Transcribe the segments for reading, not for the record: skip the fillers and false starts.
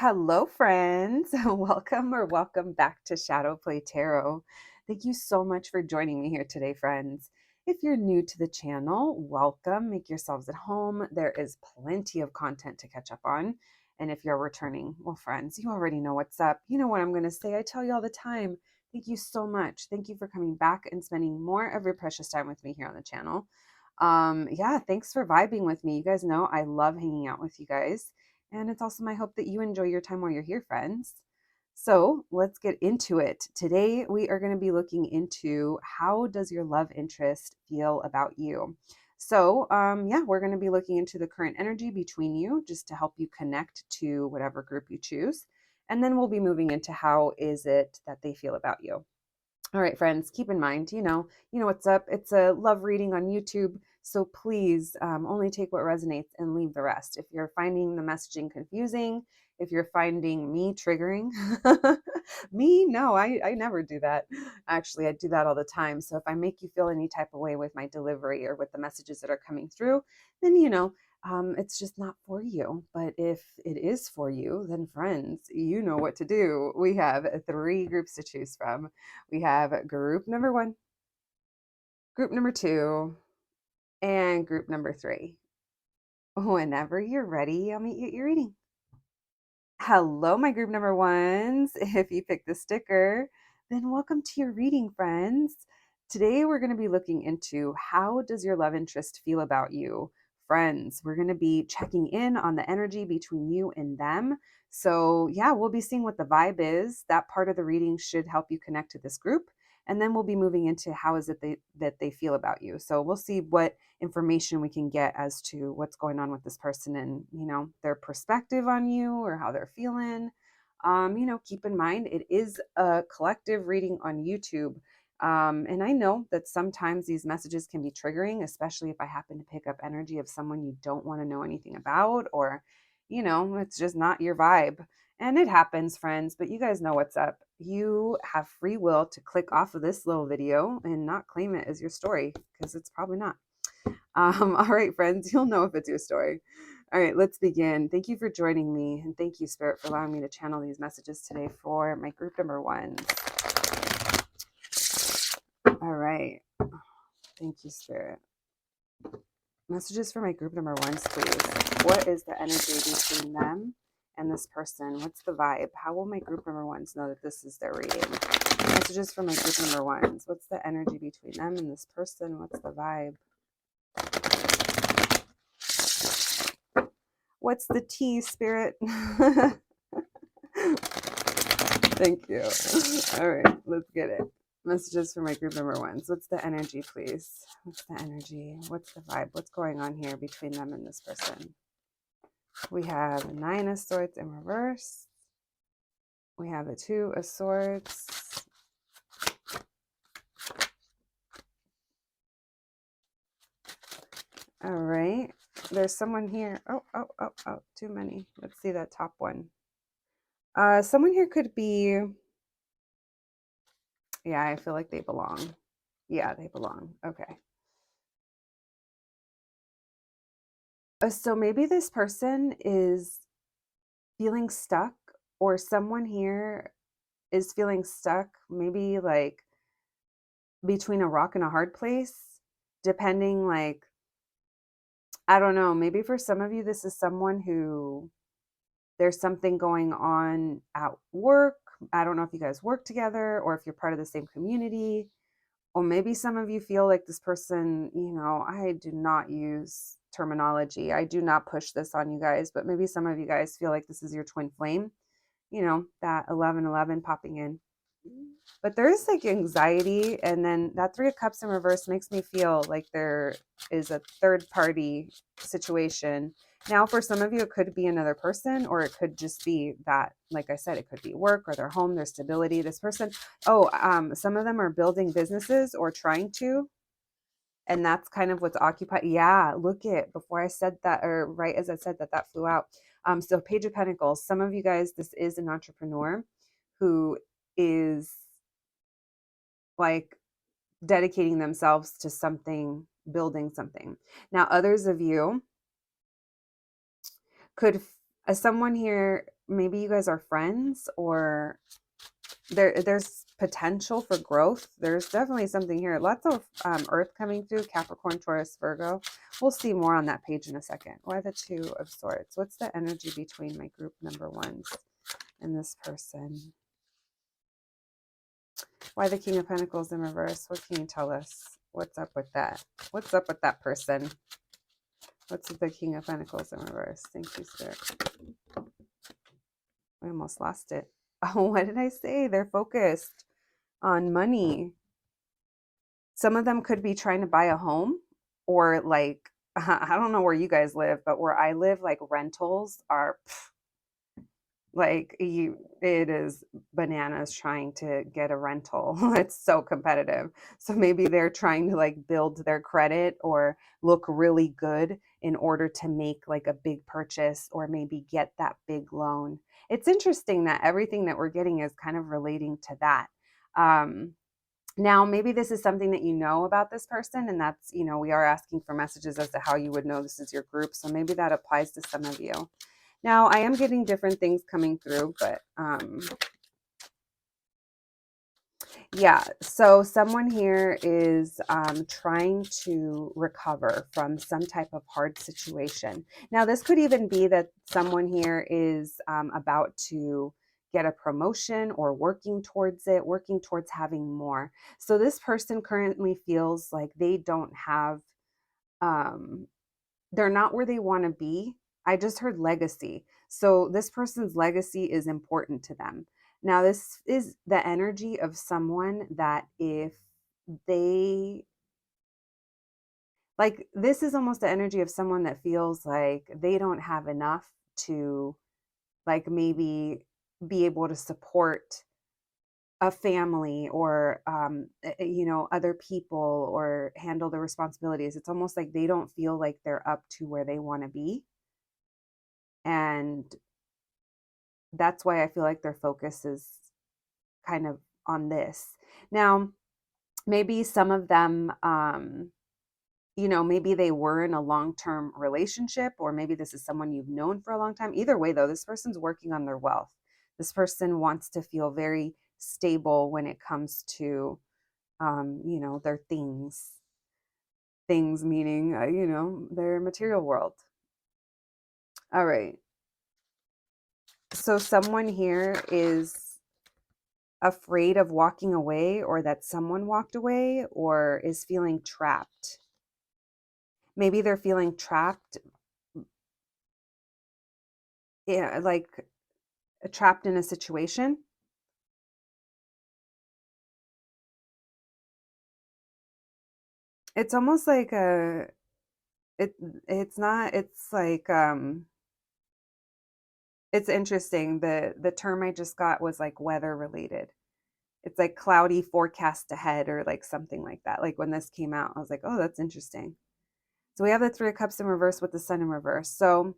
Hello, friends. Welcome back to Shadow Play Tarot. Thank you so much for joining me here today, friends. If you're new to the channel, welcome. Make yourselves at home. There is plenty of content to catch up on. And if you're returning, well, friends, you already know what's up. You know what I'm going to say. I tell you all the time. Thank you so much. Thank you for coming back and spending more of your precious time with me here on the channel. Yeah, thanks for vibing with me. You guys know I love hanging out with you guys. And it's also my hope that you enjoy your time while you're here, friends. So let's get into it. Today, we are going to be looking into how does your love interest feel about you? Yeah, we're going to be looking into the current energy between you just to help you connect to whatever group you choose. And then we'll be moving into how is it that they feel about you. All right, friends, keep in mind, you know what's up. It's a love reading on YouTube. So please only take what resonates and leave the rest. If you're finding the messaging confusing, if you're finding me triggering, me, no, I never do that. Actually, I do that all the time. So if I make you feel any type of way with my delivery or with the messages that are coming through, then, it's just not for you. But if it is for you, then friends, you know what to do. We have three groups to choose from. We have group number one, group number two, and group number three. Whenever you're ready, I'll meet you at your reading. Hello, my group number ones. If you picked the sticker, then welcome to your reading, friends. Today, we're going to be looking into how does your love interest feel about you? Friends, we're going to be checking in on the energy between you and them. So, yeah, we'll be seeing what the vibe is. That part of the reading should help you connect to this group. And then we'll be moving into how is it that they feel about you. So, we'll see what information we can get as to what's going on with this person and their perspective on you or how they're feeling. Keep in mind it is a collective reading on YouTube. And I know that sometimes these messages can be triggering, especially if I happen to pick up energy of someone you don't want to know anything about, or it's just not your vibe. And it happens, friends, but you guys know what's up. You have free will to click off of this little video and not claim it as your story, because it's probably not. All right, friends, you'll know if it's your story. All right, let's begin. Thank you for joining me. And thank you, Spirit, for allowing me to channel these messages today for my group number one. All right. Thank you, Spirit. Messages for my group number ones, please. What is the energy between them and this person? What's the vibe? How will my group number ones know that this is their reading? Messages for my group number ones. What's the energy between them and this person? What's the vibe? What's the tea, Spirit? Thank you. All right, let's get it. Messages for my group number ones. What's the energy, please? What's the energy? What's the vibe? What's going on here between them and this person? We have Nine of Swords in reverse. We have the Two of Swords. All right. There's someone here. Oh, too many. Let's see that top one. Someone here could be, yeah, I feel like they belong. Yeah, they belong. Okay. So maybe this person is feeling stuck, or someone here is feeling stuck, maybe like between a rock and a hard place, depending, like, I don't know, maybe for some of you, this is someone who there's something going on at work. I don't know if you guys work together or if you're part of the same community. Or maybe some of you feel like this person, I do not use terminology. I do not push this on you guys, but maybe some of you guys feel like this is your twin flame, that 1111 popping in. But there is like anxiety. And then that Three of Cups in reverse makes me feel like there is a third party situation. Now, for some of you, it could be another person, or it could just be that, like I said, it could be work or their home, their stability. This person, some of them are building businesses or trying to, and that's kind of what's occupied. Yeah, look it, before I said that, or right as I said that, that flew out. So Page of Pentacles, some of you guys, this is an entrepreneur who is like dedicating themselves to something, building something. Now, others of you could, someone here maybe you guys are friends, or there's potential for growth. There's definitely something here. Lots of earth coming through, Capricorn, Taurus, Virgo. We'll see more on that page in a second. Why the Two of Swords? What's the energy between my group number ones and this person? Why the King of Pentacles in reverse? What can you tell us? What's up with that? What's up with that person? What's with the King of Pentacles in reverse? Thank you, Spirit. I almost lost it. Oh, what did I say? They're focused on money. Some of them could be trying to buy a home, or like, I don't know where you guys live, but where I live, like rentals are like it is bananas trying to get a rental. It's so competitive. So maybe they're trying to like build their credit or look really good in order to make like a big purchase, or maybe get that big loan. It's interesting that everything that we're getting is kind of relating to that. Now, maybe this is something that you know about this person, and that's, we are asking for messages as to how you would know this is your group. So maybe that applies to some of you. Now, I am getting different things coming through, but yeah. So someone here is trying to recover from some type of hard situation. Now, this could even be that someone here is about to get a promotion, or working towards it, working towards having more. So this person currently feels like they don't have, they're not where they want to be. I just heard legacy. So this person's legacy is important to them. Now, this is the energy of someone that if they, like, this is almost the energy of someone that feels like they don't have enough to, like, maybe be able to support a family, or other people, or handle the responsibilities. It's almost like they don't feel like they're up to where they want to be, and that's why I feel like their focus is kind of on this. Now, maybe some of them, maybe they were in a long-term relationship, or maybe this is someone you've known for a long time. Either way, though, this person's working on their wealth. This person wants to feel very stable when it comes to, their things. Things meaning, their material world. All right. So someone here is afraid of walking away, or that someone walked away, or is feeling trapped. Maybe they're feeling trapped, like trapped in a situation. It's almost like it it's not, it's like it's interesting. The term I just got was like weather related. It's like cloudy forecast ahead, or like something like that. Like when this came out, I was like, oh, that's interesting. So we have the Three of Cups in reverse with the Sun in reverse. So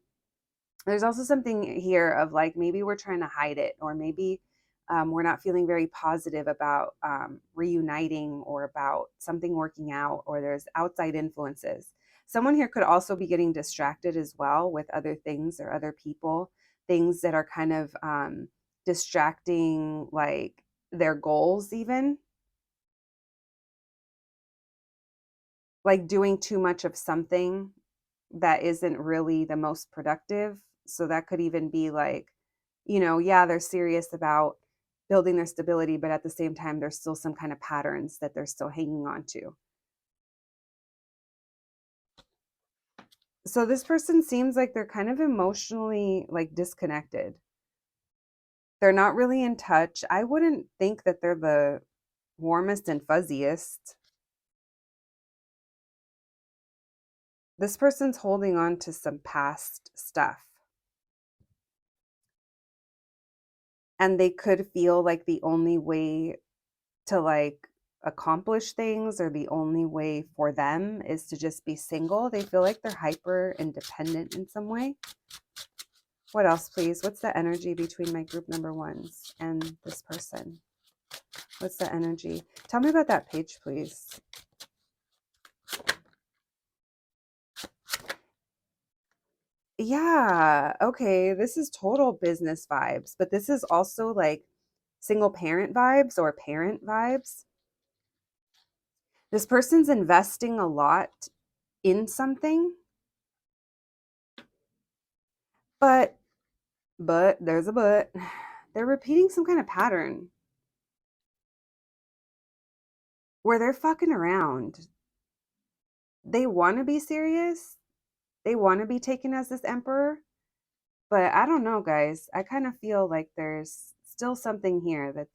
there's also something here of like, maybe we're trying to hide it, or maybe we're not feeling very positive about reuniting, or about something working out, or there's outside influences. Someone here could also be getting distracted as well with other things or other people, things that are kind of distracting, like their goals, even like doing too much of something that isn't really the most productive. So that could even be like, yeah, they're serious about building their stability, but at the same time, there's still some kind of patterns that they're still hanging on to. So this person seems like they're kind of emotionally like disconnected. They're not really in touch. I wouldn't think that they're the warmest and fuzziest. This person's holding on to some past stuff. And they could feel like the only way to like accomplish things, or the only way for them, is to just be single. They feel like they're hyper independent in some way. What else, please? What's the energy between my group number ones and this person? What's the energy? Tell me about that page, please. Yeah, okay, this is total business vibes, but this is also like single parent vibes or parent vibes. This person's investing a lot in something, but there's a but. They're repeating some kind of pattern where they're fucking around. They want to be serious. They want to be taken as this emperor, but I don't know, guys. I kind of feel like there's still something here that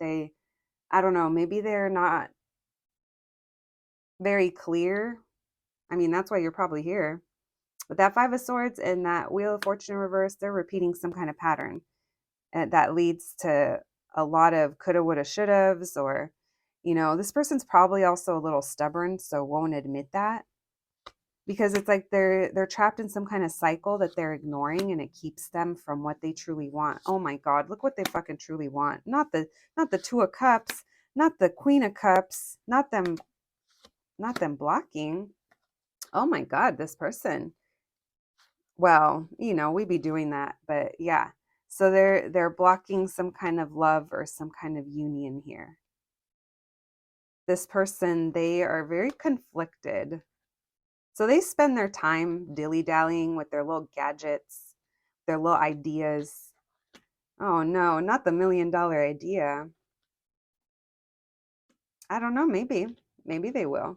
I don't know, maybe they're not very clear. I mean, that's why you're probably here. But that Five of Swords and that Wheel of Fortune in reverse, they're repeating some kind of pattern. And that leads to a lot of coulda, woulda, shoulda's, or, this person's probably also a little stubborn, so won't admit that because it's like they're trapped in some kind of cycle that they're ignoring and it keeps them from what they truly want. Oh my God, look what they fucking truly want. Not the Two of Cups, not the Queen of Cups, not them blocking. Oh my God, this person. Well, we be doing that, but yeah. So they're blocking some kind of love or some kind of union here. This person, they are very conflicted. So they spend their time dilly-dallying with their little gadgets, their little ideas. Oh no, not the $1 million idea. I don't know, maybe they will.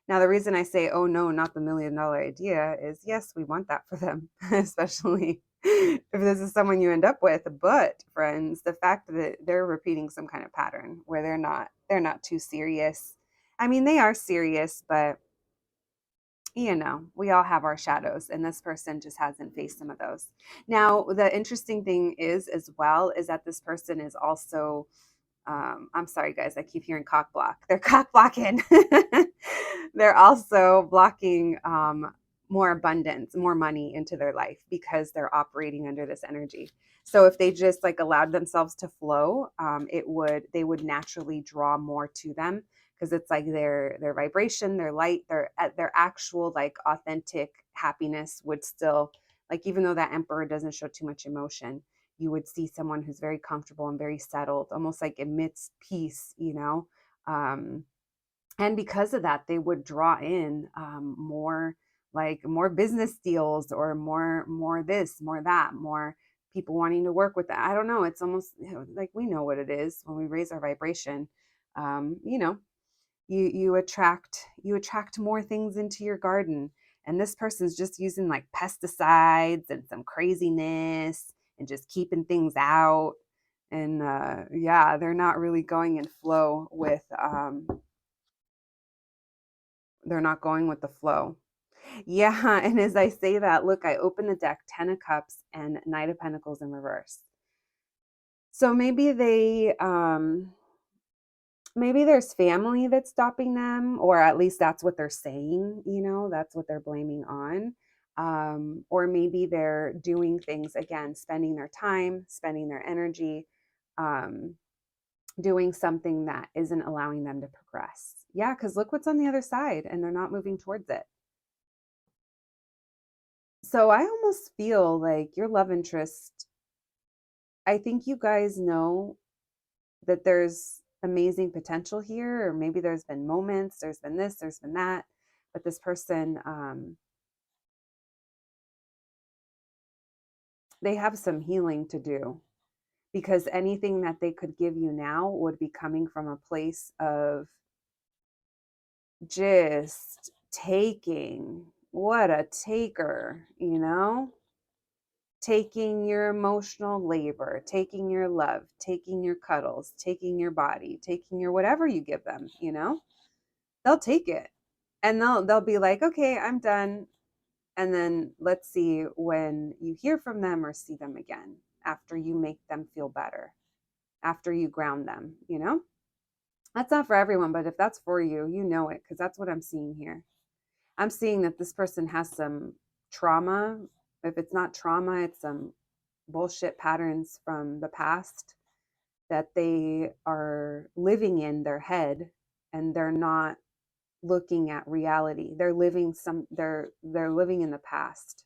Now, the reason I say, oh no, not the $1 million idea is yes, we want that for them, especially if this is someone you end up with. But friends, the fact that they're repeating some kind of pattern where they're not too serious. I mean, they are serious, but we all have our shadows, and this person just hasn't faced some of those. Now, the interesting thing is, as well, is that this person is also I'm sorry, guys. I keep hearing cock block. They're cock blocking. They're also blocking more abundance, more money into their life because they're operating under this energy. So if they just like allowed themselves to flow, they would naturally draw more to them because it's like their vibration, their light, their actual like authentic happiness would still, like, even though that emperor doesn't show too much emotion, you would see someone who's very comfortable and very settled, almost like emits peace. Um, and because of that, they would draw in more business deals or more this, more that, more people wanting to work with that. I don't know. It's almost like we know what it is when we raise our vibration. Um, you know, you attract more things into your garden, and this person's just using like pesticides and some craziness and just keeping things out, and yeah, they're not really going in flow with they're not going with the flow. Yeah, and as I say that, look, I open the deck, 10 of Cups and Knight of Pentacles in reverse. So maybe there's family that's stopping them, or at least that's what they're saying, that's what they're blaming on. Or maybe they're doing things again, spending their time, spending their energy, um, doing something that isn't allowing them to progress. Yeah, because look what's on the other side, and they're not moving towards it. So I almost feel like your love interest, I think you guys know that there's amazing potential here, or maybe there's been moments, there's been this, there's been that, but this person, they have some healing to do because anything that they could give you now would be coming from a place of just taking. What a taker. Taking your emotional labor, taking your love, taking your cuddles, taking your body, taking your whatever you give them. They'll take it, and they'll be like, okay, I'm done. And then let's see when you hear from them or see them again, after you make them feel better, after you ground them. That's not for everyone, but if that's for you, you know it, because that's what I'm seeing here. I'm seeing that this person has some trauma. If it's not trauma, it's some bullshit patterns from the past that they are living in their head, and they're not looking at reality. They're living in the past.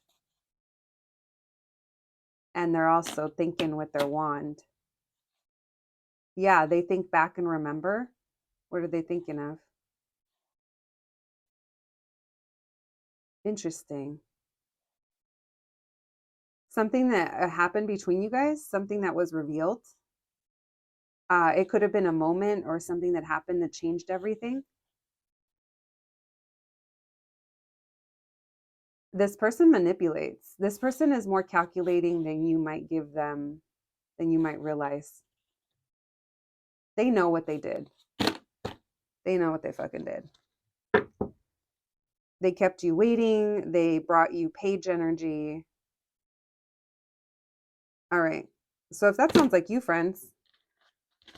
And they're also thinking with their wand. Yeah, they think back and remember. What are they thinking of? Interesting. Something that happened between you guys, something that was revealed. It could have been a moment or something that happened that changed everything. This person manipulates. This person is more calculating than you might give them, than you might realize. They know what they did. They know what they fucking did. They kept you waiting. They brought you page energy. All right. So if that sounds like you, friends,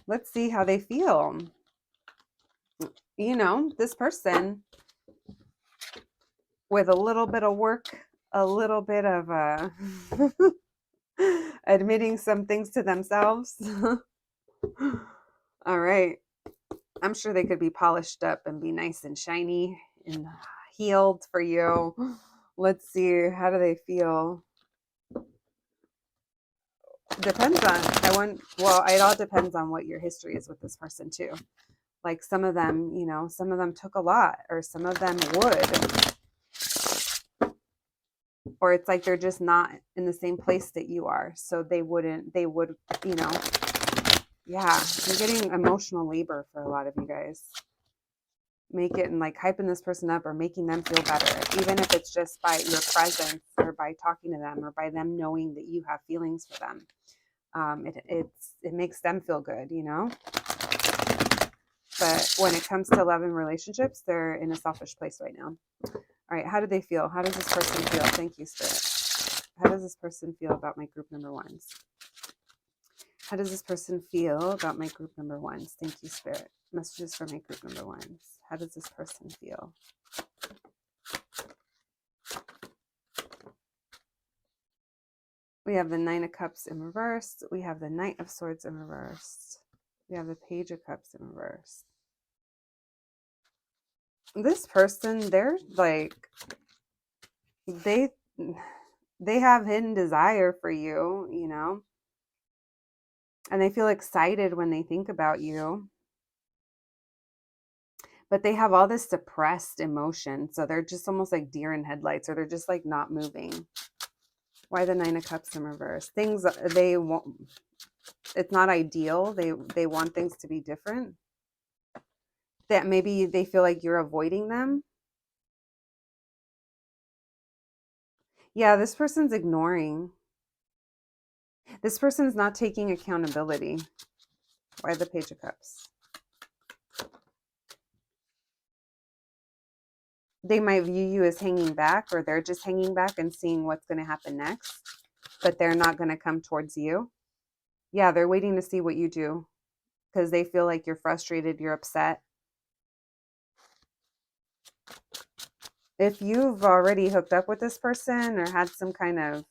let's see how they feel. You know, this person with a little bit of work, a little bit of admitting some things to themselves. All right. I'm sure they could be polished up and be nice and shiny and healed for you. Let's see. How do they feel? Depends on, well, it all depends on what your history is with this person too. Like some of them, you know, some of them took a lot, or some of them would, or it's like they're just not in the same place that you are. So they would, you know, yeah, you're getting emotional labor for a lot of you guys. Make it and like hyping this person up or making them feel better, even if it's just by your presence or by talking to them or by them knowing that you have feelings for them. It makes them feel good, you know. But when it comes to love and relationships, they're in a selfish place right now. All right, how do they feel? How does this person feel? Thank you, Spirit. How does this person feel about my group number ones? How does this person feel about my group number ones? Thank you, Spirit. Messages for my group number ones. How does this person feel? We have the Nine of Cups in reverse. We have the Knight of Swords in reverse. We have the Page of Cups in reverse. This person, they're like, they have hidden desire for you, you know, and they feel excited when they think about you. But they have all this suppressed emotion. So they're just almost like deer in headlights, or they're just like not moving. Why the Nine of Cups in reverse? Things they want, it's not ideal. They want things to be different. That maybe they feel like you're avoiding them. Yeah, this person's ignoring. This person's not taking accountability. Why the Page of Cups? They might view you as hanging back, or they're just hanging back and seeing what's going to happen next, but they're not going to come towards you. Yeah, they're waiting to see what you do because they feel like you're frustrated, you're upset. If you've already hooked up with this person or had some kind of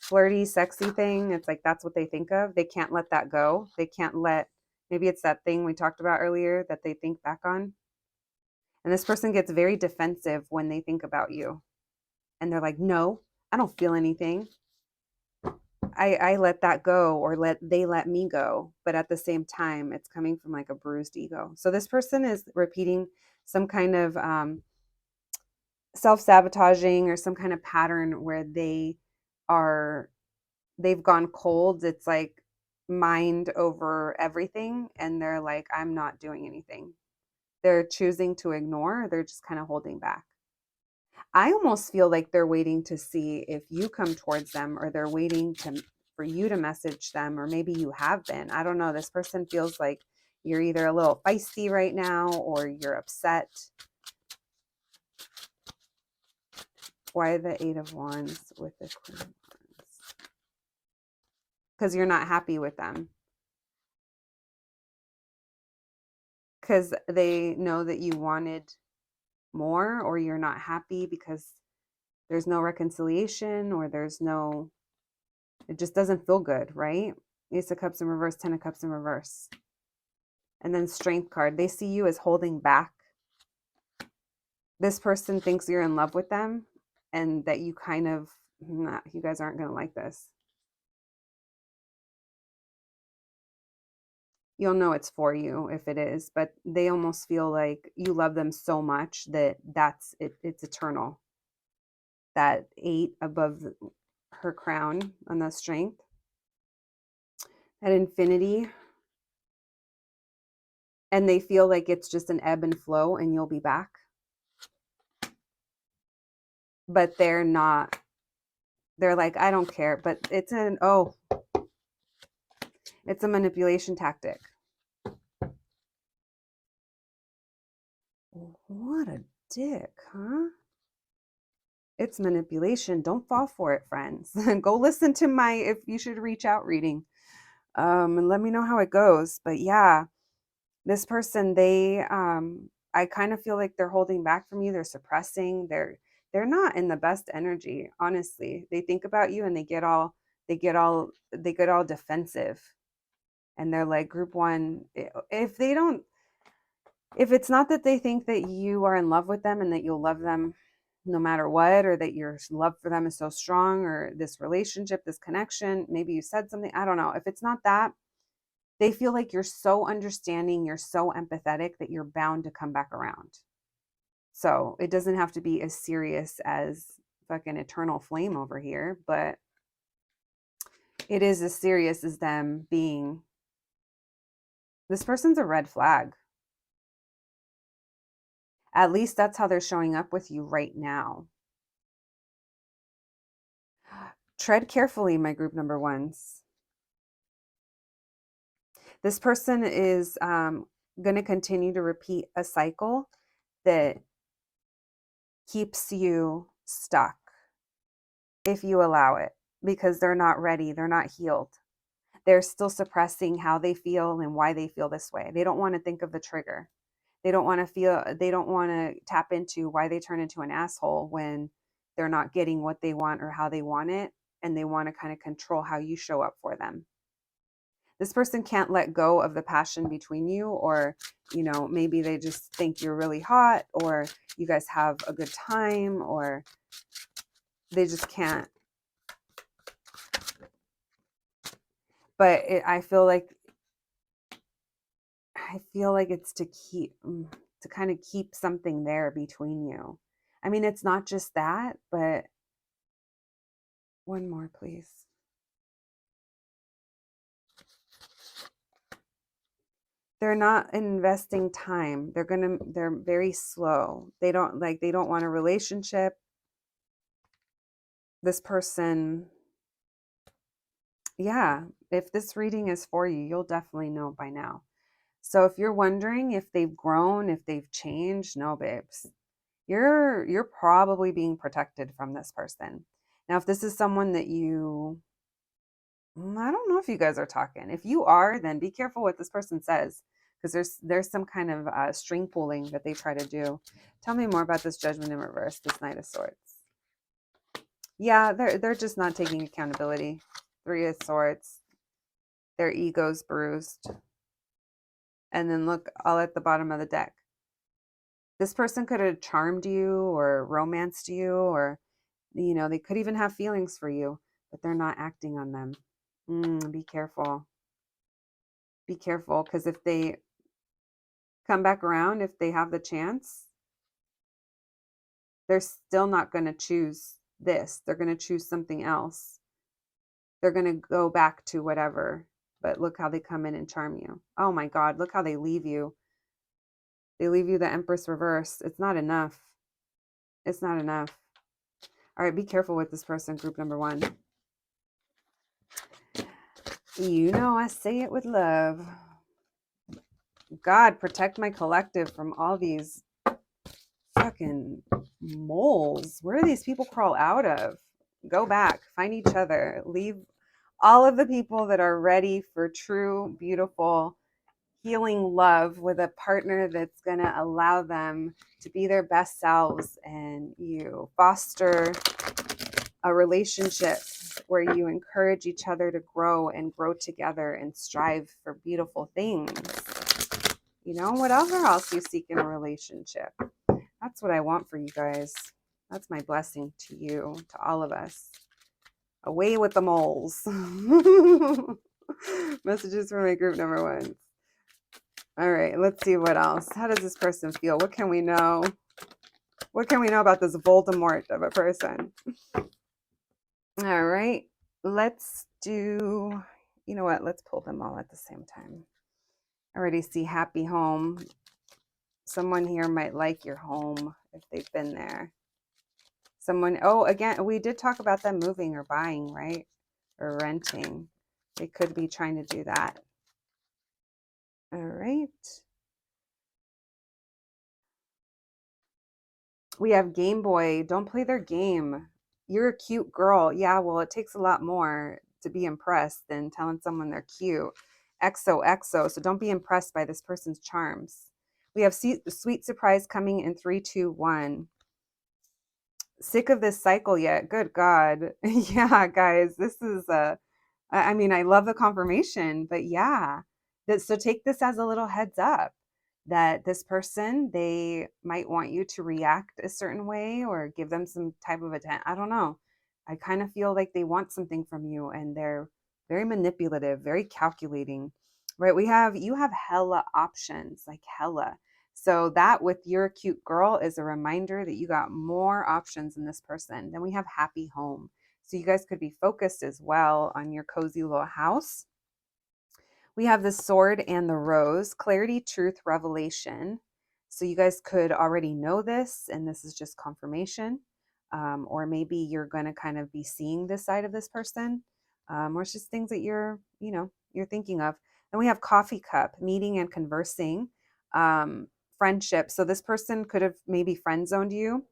flirty, sexy thing, it's like that's what they think of. They can't let that go. They can't let, maybe it's that thing we talked about earlier that they think back on. And this person gets very defensive when they think about you. And they're like, no, I don't feel anything. I let that go, or they let me go. But at the same time, it's coming from like a bruised ego. So this person is repeating some kind of self-sabotaging or some kind of pattern where they've gone cold. It's like mind over everything. And they're like, I'm not doing anything. They're choosing to ignore. They're just kind of holding back. I almost feel like they're waiting to see if you come towards them, or they're waiting for you to message them, or maybe you have been. I don't know. This person feels like you're either a little feisty right now or you're upset. Why the Eight of Wands with the Queen of Wands? Because you're not happy with them. Because they know that you wanted more, or you're not happy because there's no reconciliation, or it just doesn't feel good, right? Ace of Cups in reverse, Ten of Cups in reverse. And then Strength card. They see you as holding back. This person thinks you're in love with them, and that you kind of, you guys aren't going to like this. You'll know it's for you if it is, but they almost feel like you love them so much that that's it, it's eternal. That 8 above her crown on the strength, that infinity, and they feel like it's just an ebb and flow and you'll be back. But they're not. They're like, I don't care, but it's it's a manipulation tactic. What a dick, huh? It's manipulation. Don't fall for it, friends. Go listen to my If You Should Reach Out reading. And let me know how it goes. But yeah, this person, I kind of feel like they're holding back from you. They're suppressing. They're not in the best energy, honestly. They think about you and they get all defensive. And they're like, group one, if it's not that they think that you are in love with them and that you'll love them no matter what, or that your love for them is so strong, or this relationship, this connection, maybe you said something, I don't know. If it's not that, they feel like you're so understanding, you're so empathetic that you're bound to come back around. So it doesn't have to be as serious as fucking eternal flame over here, but it is as serious as them being, this person's a red flag. At least that's how they're showing up with you right now. Tread carefully, my group number ones. This person is going to continue to repeat a cycle that keeps you stuck if you allow it, because they're not ready. They're not healed. They're still suppressing how they feel and why they feel this way. They don't want to think of the trigger. They don't want to tap into why they turn into an asshole when they're not getting what they want or how they want it. And they want to kind of control how you show up for them. This person can't let go of the passion between you, or, maybe they just think you're really hot, or you guys have a good time, or they just can't. But I feel like it's to kind of keep something there between you. I mean, it's not just that, but one more, please. They're not investing time. They're very slow. They don't want a relationship. This person, yeah, if this reading is for you, you'll definitely know by now. So if you're wondering if they've grown, if they've changed, no, babes. You're probably being protected from this person. Now, if this is someone that I don't know if you guys are talking. If you are, then be careful what this person says, because there's some kind of string pulling that they try to do. Tell me more about this Judgment in reverse, this Knight of Swords. Yeah, they're just not taking accountability. 3 of Swords. Their ego's bruised. And then look, all at the bottom of the deck. This person could have charmed you or romanced you, or, they could even have feelings for you, but they're not acting on them. Be careful. Be careful, because if they come back around, if they have the chance, they're still not going to choose this. They're going to choose something else. They're going to go back to whatever. But look how they come in and charm you. Oh my God, look how they leave you. They leave you the Empress reverse. It's not enough. It's not enough. All right, be careful with this person, group number 1. I say it with love. God, protect my collective from all these fucking moles. Where do these people crawl out of? Go back, find each other, leave all of the people that are ready for true, beautiful, healing love with a partner that's going to allow them to be their best selves, and you foster a relationship where you encourage each other to grow and grow together and strive for beautiful things. Whatever else you seek in a relationship. That's what I want for you guys. That's my blessing to you, to all of us. Away with the moles. Messages for my group number 1. All right, let's see what else. How does this person feel? What can we know? What can we know about this Voldemort of a person? All right, let's do, you know what? Let's pull them all at the same time. I already see happy home. Someone here might like your home if they've been there. Someone, oh, again, we did talk about them moving or buying, right? Or renting. They could be trying to do that. All right. We have Game Boy. Don't play their game. You're a cute girl. Yeah, well, it takes a lot more to be impressed than telling someone they're cute. XOXO. So don't be impressed by this person's charms. We have sweet surprise coming in 3, 2, 1. Sick of this cycle yet? Good God. Yeah, guys, this is I mean, I love the confirmation, but yeah. So take this as a little heads up that this person, they might want you to react a certain way or give them some type of attention. I don't know. I kind of feel like they want something from you and they're very manipulative, very calculating. Right? You have hella options, like hella. So that with your cute girl is a reminder that you got more options in this person. Then we have happy home. So you guys could be focused as well on your cozy little house. We have the sword and the rose, clarity, truth, revelation. So you guys could already know this, and this is just confirmation. Or maybe you're going to kind of be seeing this side of this person, or it's just things that you're thinking of. Then we have coffee cup, meeting and conversing, friendship. So this person could have maybe friend zoned you,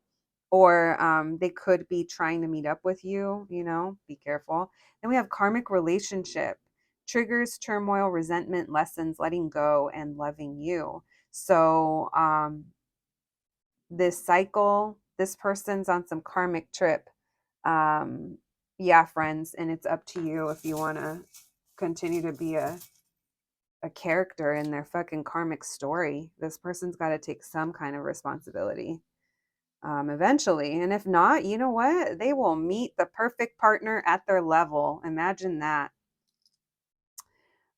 or they could be trying to meet up with you, be careful. Then we have karmic relationship, triggers, turmoil, resentment, lessons, letting go, and loving you. So this cycle, this person's on some karmic trip. Yeah, friends, and it's up to you if you want to continue to be a character in their fucking karmic story. This person's got to take some kind of responsibility eventually. And if not, you know what? They will meet the perfect partner at their level. Imagine that.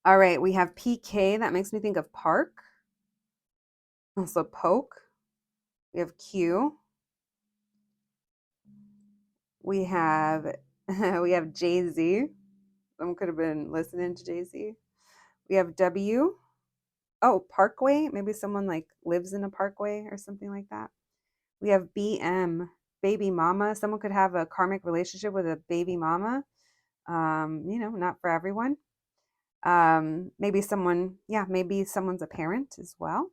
All right, we have PK. That makes me think of Park. Also Poke. We have Q. We have we have Jay-Z. Someone could have been listening to Jay-Z. We have W. Oh, Parkway. Maybe someone like lives in a parkway or something like that. We have BM, baby mama. Someone could have a karmic relationship with a baby mama. Not for everyone. Maybe someone's a parent as well.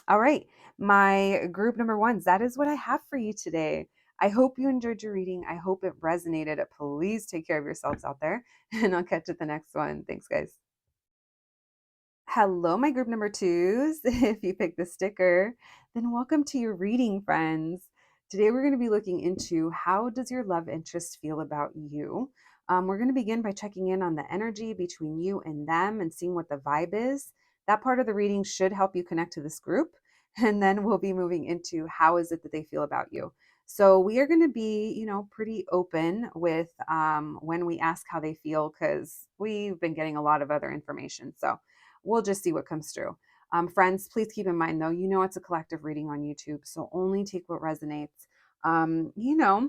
All right, my group number ones, that is what I have for you today. I hope you enjoyed your reading. I hope it resonated. Please take care of yourselves out there, and I'll catch you at the next one. Thanks, guys. Hello, my group number twos. If you picked the sticker, then welcome to your reading, friends. Today, we're going to be looking into how does your love interest feel about you? We're going to begin by checking in on the energy between you and them and seeing what the vibe is. That part of the reading should help you connect to this group. And then we'll be moving into how is it that they feel about you. So we are going to be, pretty open with when we ask how they feel because we've been getting a lot of other information. So we'll just see what comes through. Friends, please keep in mind though, it's a collective reading on YouTube, so only take what resonates. Um, you know,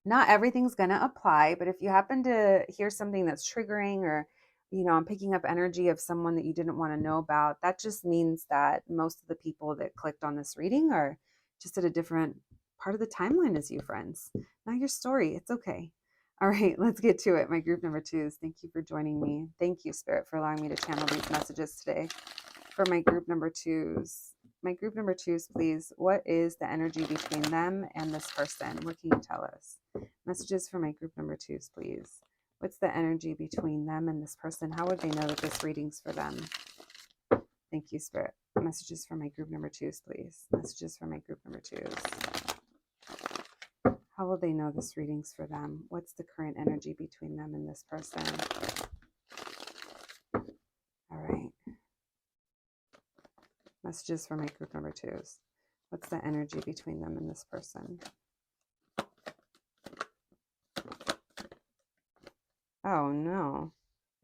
Not everything's going to apply, but if you happen to hear something that's triggering or, I'm picking up energy of someone that you didn't want to know about, that just means that most of the people that clicked on this reading are just at a different part of the timeline as you, friends. Not your story. It's okay. All right, let's get to it. My group number twos, thank you for joining me. Thank you, Spirit, for allowing me to channel these messages today. For my group number twos, please, what is the energy between them and this person? What can you tell us? Messages for my group number twos, please. What's the energy between them and this person? How would they know that this reading's for them? Thank you, Spirit. Messages for my group number twos, please. Messages for my group number twos. How will they know this reading's for them? What's the current energy between them and this person? All right. Messages for my group number twos. What's the energy between them and this person? Oh no.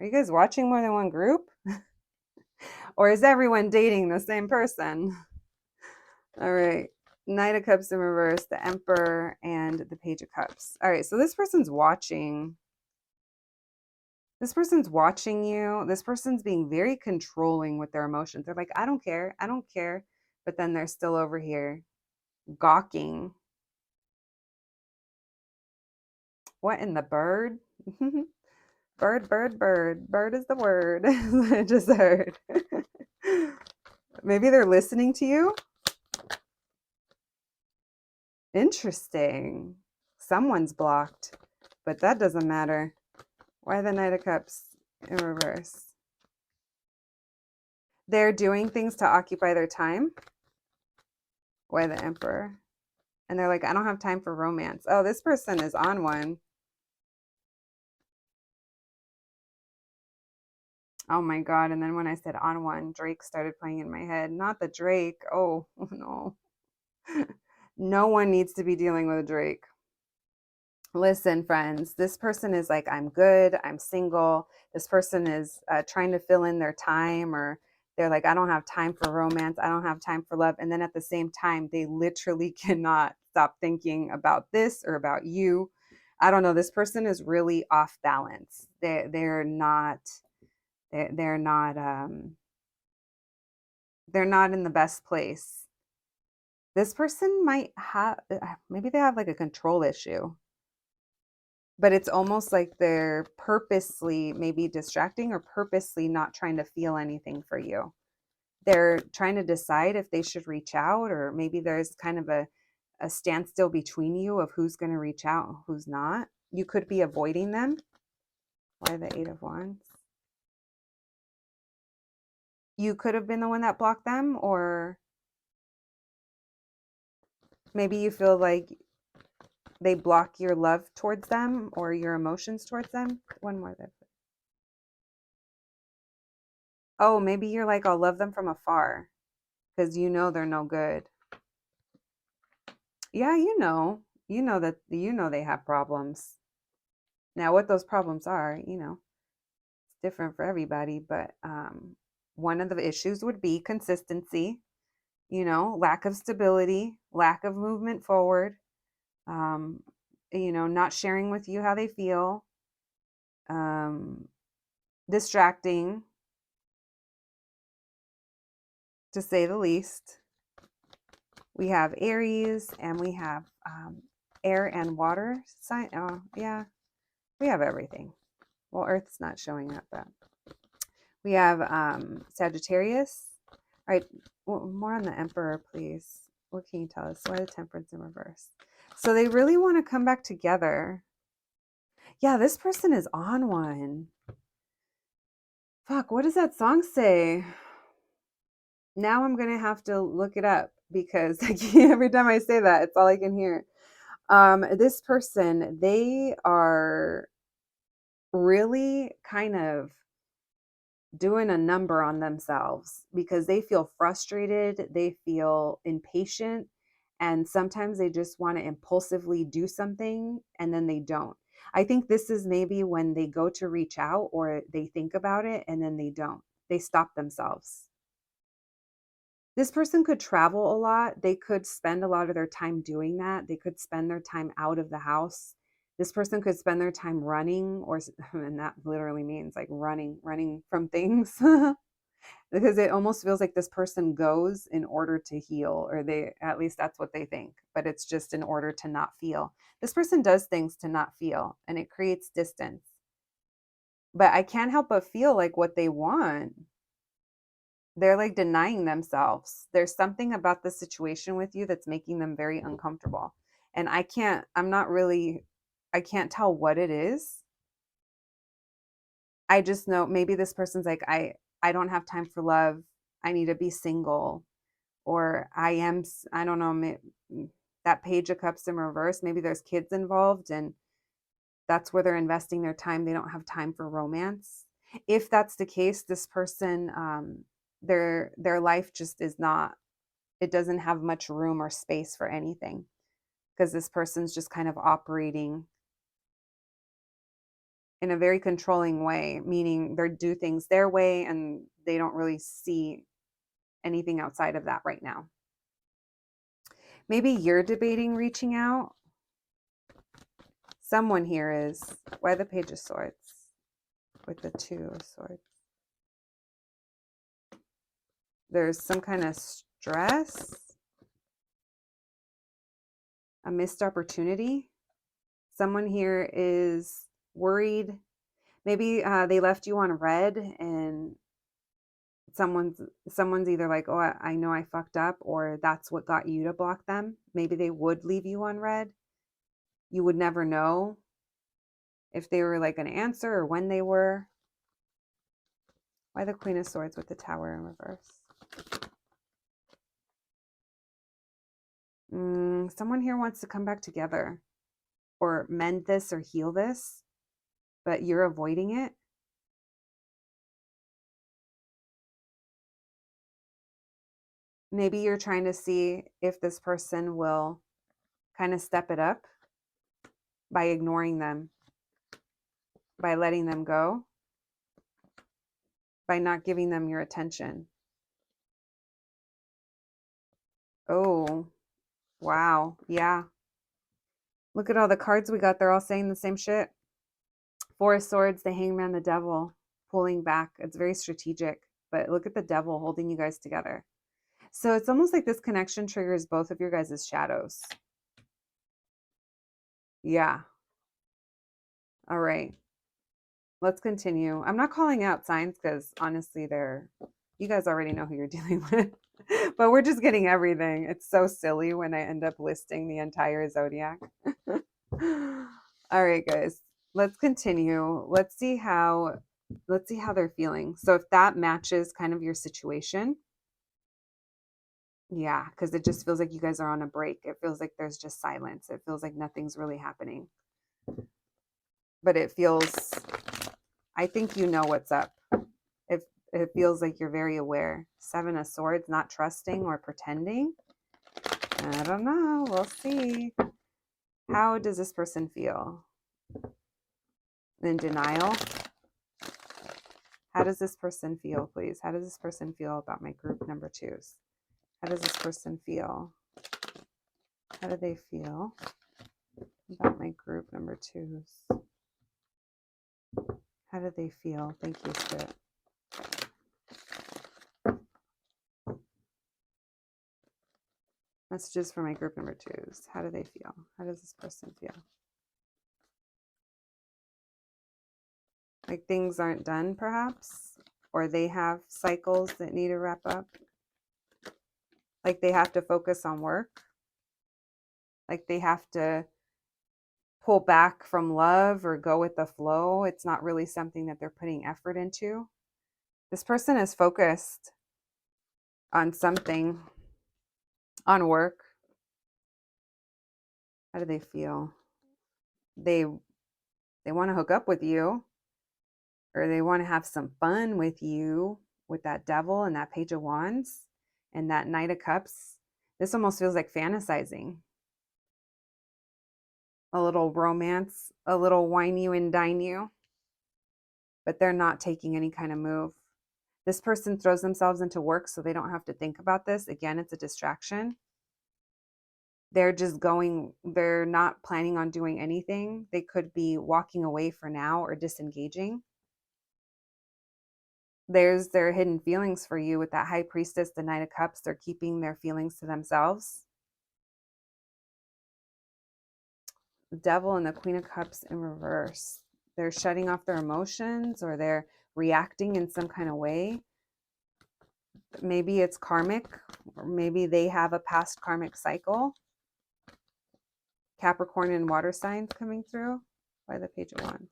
Are you guys watching more than one group? Or is everyone dating the same person? All right. Knight of Cups in reverse, the Emperor, and the Page of Cups. All right, so this person's watching. This person's watching you. This person's being very controlling with their emotions. They're like, I don't care. I don't care. But then they're still over here gawking. What in the bird? Bird, bird, bird. Bird is the word. I just heard. Maybe they're listening to you. Interesting. Someone's blocked, but that doesn't matter. Why the Knight of Cups in reverse? They're doing things to occupy their time. Why the Emperor? And they're like, I don't have time for romance. Oh, this person is on one. Oh my God. And then when I said on one, Drake started playing in my head. Not the Drake. Oh, no. No one needs to be dealing with a Drake. Listen, friends, this person is like, I'm good, I'm single. This person is trying to fill in their time, or they're like, I don't have time for romance, I don't have time for love. And then at the same time, they literally cannot stop thinking about this or about you. I don't know. This person is really off balance. They're not they're not they're not in the best place. This person might have maybe they have like a control issue, but it's almost like they're purposely maybe distracting or purposely not trying to feel anything for you. They're trying to decide if they should reach out, or maybe there's kind of a standstill between you of who's going to reach out, who's not. You could be avoiding them. Why the Eight of Wands? You could have been the one that blocked them, or maybe you feel like they block your love towards them or your emotions towards them. One more. Oh, maybe you're like, I'll love them from afar because you know they're no good. Yeah, you know they have problems. Now, what those problems are, it's different for everybody, but one of the issues would be consistency, lack of stability, lack of movement forward, um, not sharing with you how they feel, um, distracting, to say the least. We have Aries and we have air and water sign. Oh, yeah, we have everything. Well, Earth's not showing up, but we have Sagittarius. All right, more on the Emperor, please. What can you tell us? Why the Temperance in reverse? So they really want to come back together. Yeah, this person is on one. Fuck, what does that song say? Now I'm gonna have to look it up because every time I say that, it's all I can hear. This person, they are really kind of doing a number on themselves because they feel frustrated, they feel impatient, and sometimes they just want to impulsively do something and then they don't. I think this is maybe when they go to reach out or they think about it and then they don't. They stop themselves. This person could travel a lot. They could spend a lot of their time doing that. They could spend their time out of the house. This person could spend their time running, or, and that literally means like running from things. Because it almost feels like this person goes in order to heal, or at least that's what they think, but it's just in order to not feel. This person does things to not feel, and it creates distance. But I can't help but feel like what they want, they're like denying themselves. There's something about the situation with you that's making them very uncomfortable. And I can't tell what it is. I just know maybe this person's like, I don't have time for love. I need to be single. Or I don't know, that Page of Cups in reverse. Maybe there's kids involved and that's where they're investing their time. They don't have time for romance. If that's the case, this person, their life just is not, it doesn't have much room or space for anything because this person's just kind of operating in a very controlling way, meaning they do things their way and they don't really see anything outside of that right now. Maybe you're debating reaching out. Someone here is. Why the Page of Swords with the Two of Swords? There's some kind of stress, a missed opportunity. Someone here is worried. Maybe they left you on red, and someone's either like, oh, I know I fucked up, or that's what got you to block them. Maybe they would leave you on red. You would never know if they were like an answer or when they were. Why the Queen of Swords with the Tower in reverse? Someone here wants to come back together or mend this or heal this, but you're avoiding it. Maybe you're trying to see if this person will kind of step it up by ignoring them, by letting them go, by not giving them your attention. Oh, wow. Yeah. Look at all the cards we got. They're all saying the same shit. Four of Swords, the Hangman, the Devil, pulling back. It's very strategic. But look at the Devil holding you guys together. So it's almost like this connection triggers both of your guys' shadows. Yeah. All right. Let's continue. I'm not calling out signs because honestly, you guys already know who you're dealing with. But we're just getting everything. It's so silly when I end up listing the entire zodiac. All right, guys. Let's continue. Let's see how they're feeling. So if that matches kind of your situation, yeah, because it just feels like you guys are on a break. It feels like there's just silence. It feels like nothing's really happening. But I think you know what's up. It feels like you're very aware. Seven of Swords, not trusting or pretending. I don't know. We'll see. How does this person feel? In denial. How does this person feel, please? How does this person feel about my group number twos? How does this person feel? How do they feel about my group number twos? How do they feel? Thank you, Spirit. Messages for my group number twos. How do they feel? How does this person feel? Like things aren't done, perhaps? Or they have cycles that need to wrap up? Like they have to focus on work? Like they have to pull back from love or go with the flow? It's not really something that they're putting effort into. This person is focused on something, on work. How do they feel? They want to hook up with you, or they want to have some fun with you with that Devil and that Page of Wands and that Knight of Cups. This almost feels like fantasizing. A little romance, a little wine you and dine you, but they're not taking any kind of move. This person throws themselves into work so they don't have to think about this. Again, it's a distraction. They're just going, they're not planning on doing anything. They could be walking away for now or disengaging. There's their hidden feelings for you with that High Priestess, the Knight of Cups. They're keeping their feelings to themselves. The Devil and the Queen of Cups in reverse. They're shutting off their emotions, or they're reacting in some kind of way. Maybe it's karmic, or maybe they have a past karmic cycle. Capricorn and water signs coming through by the Page of Wands.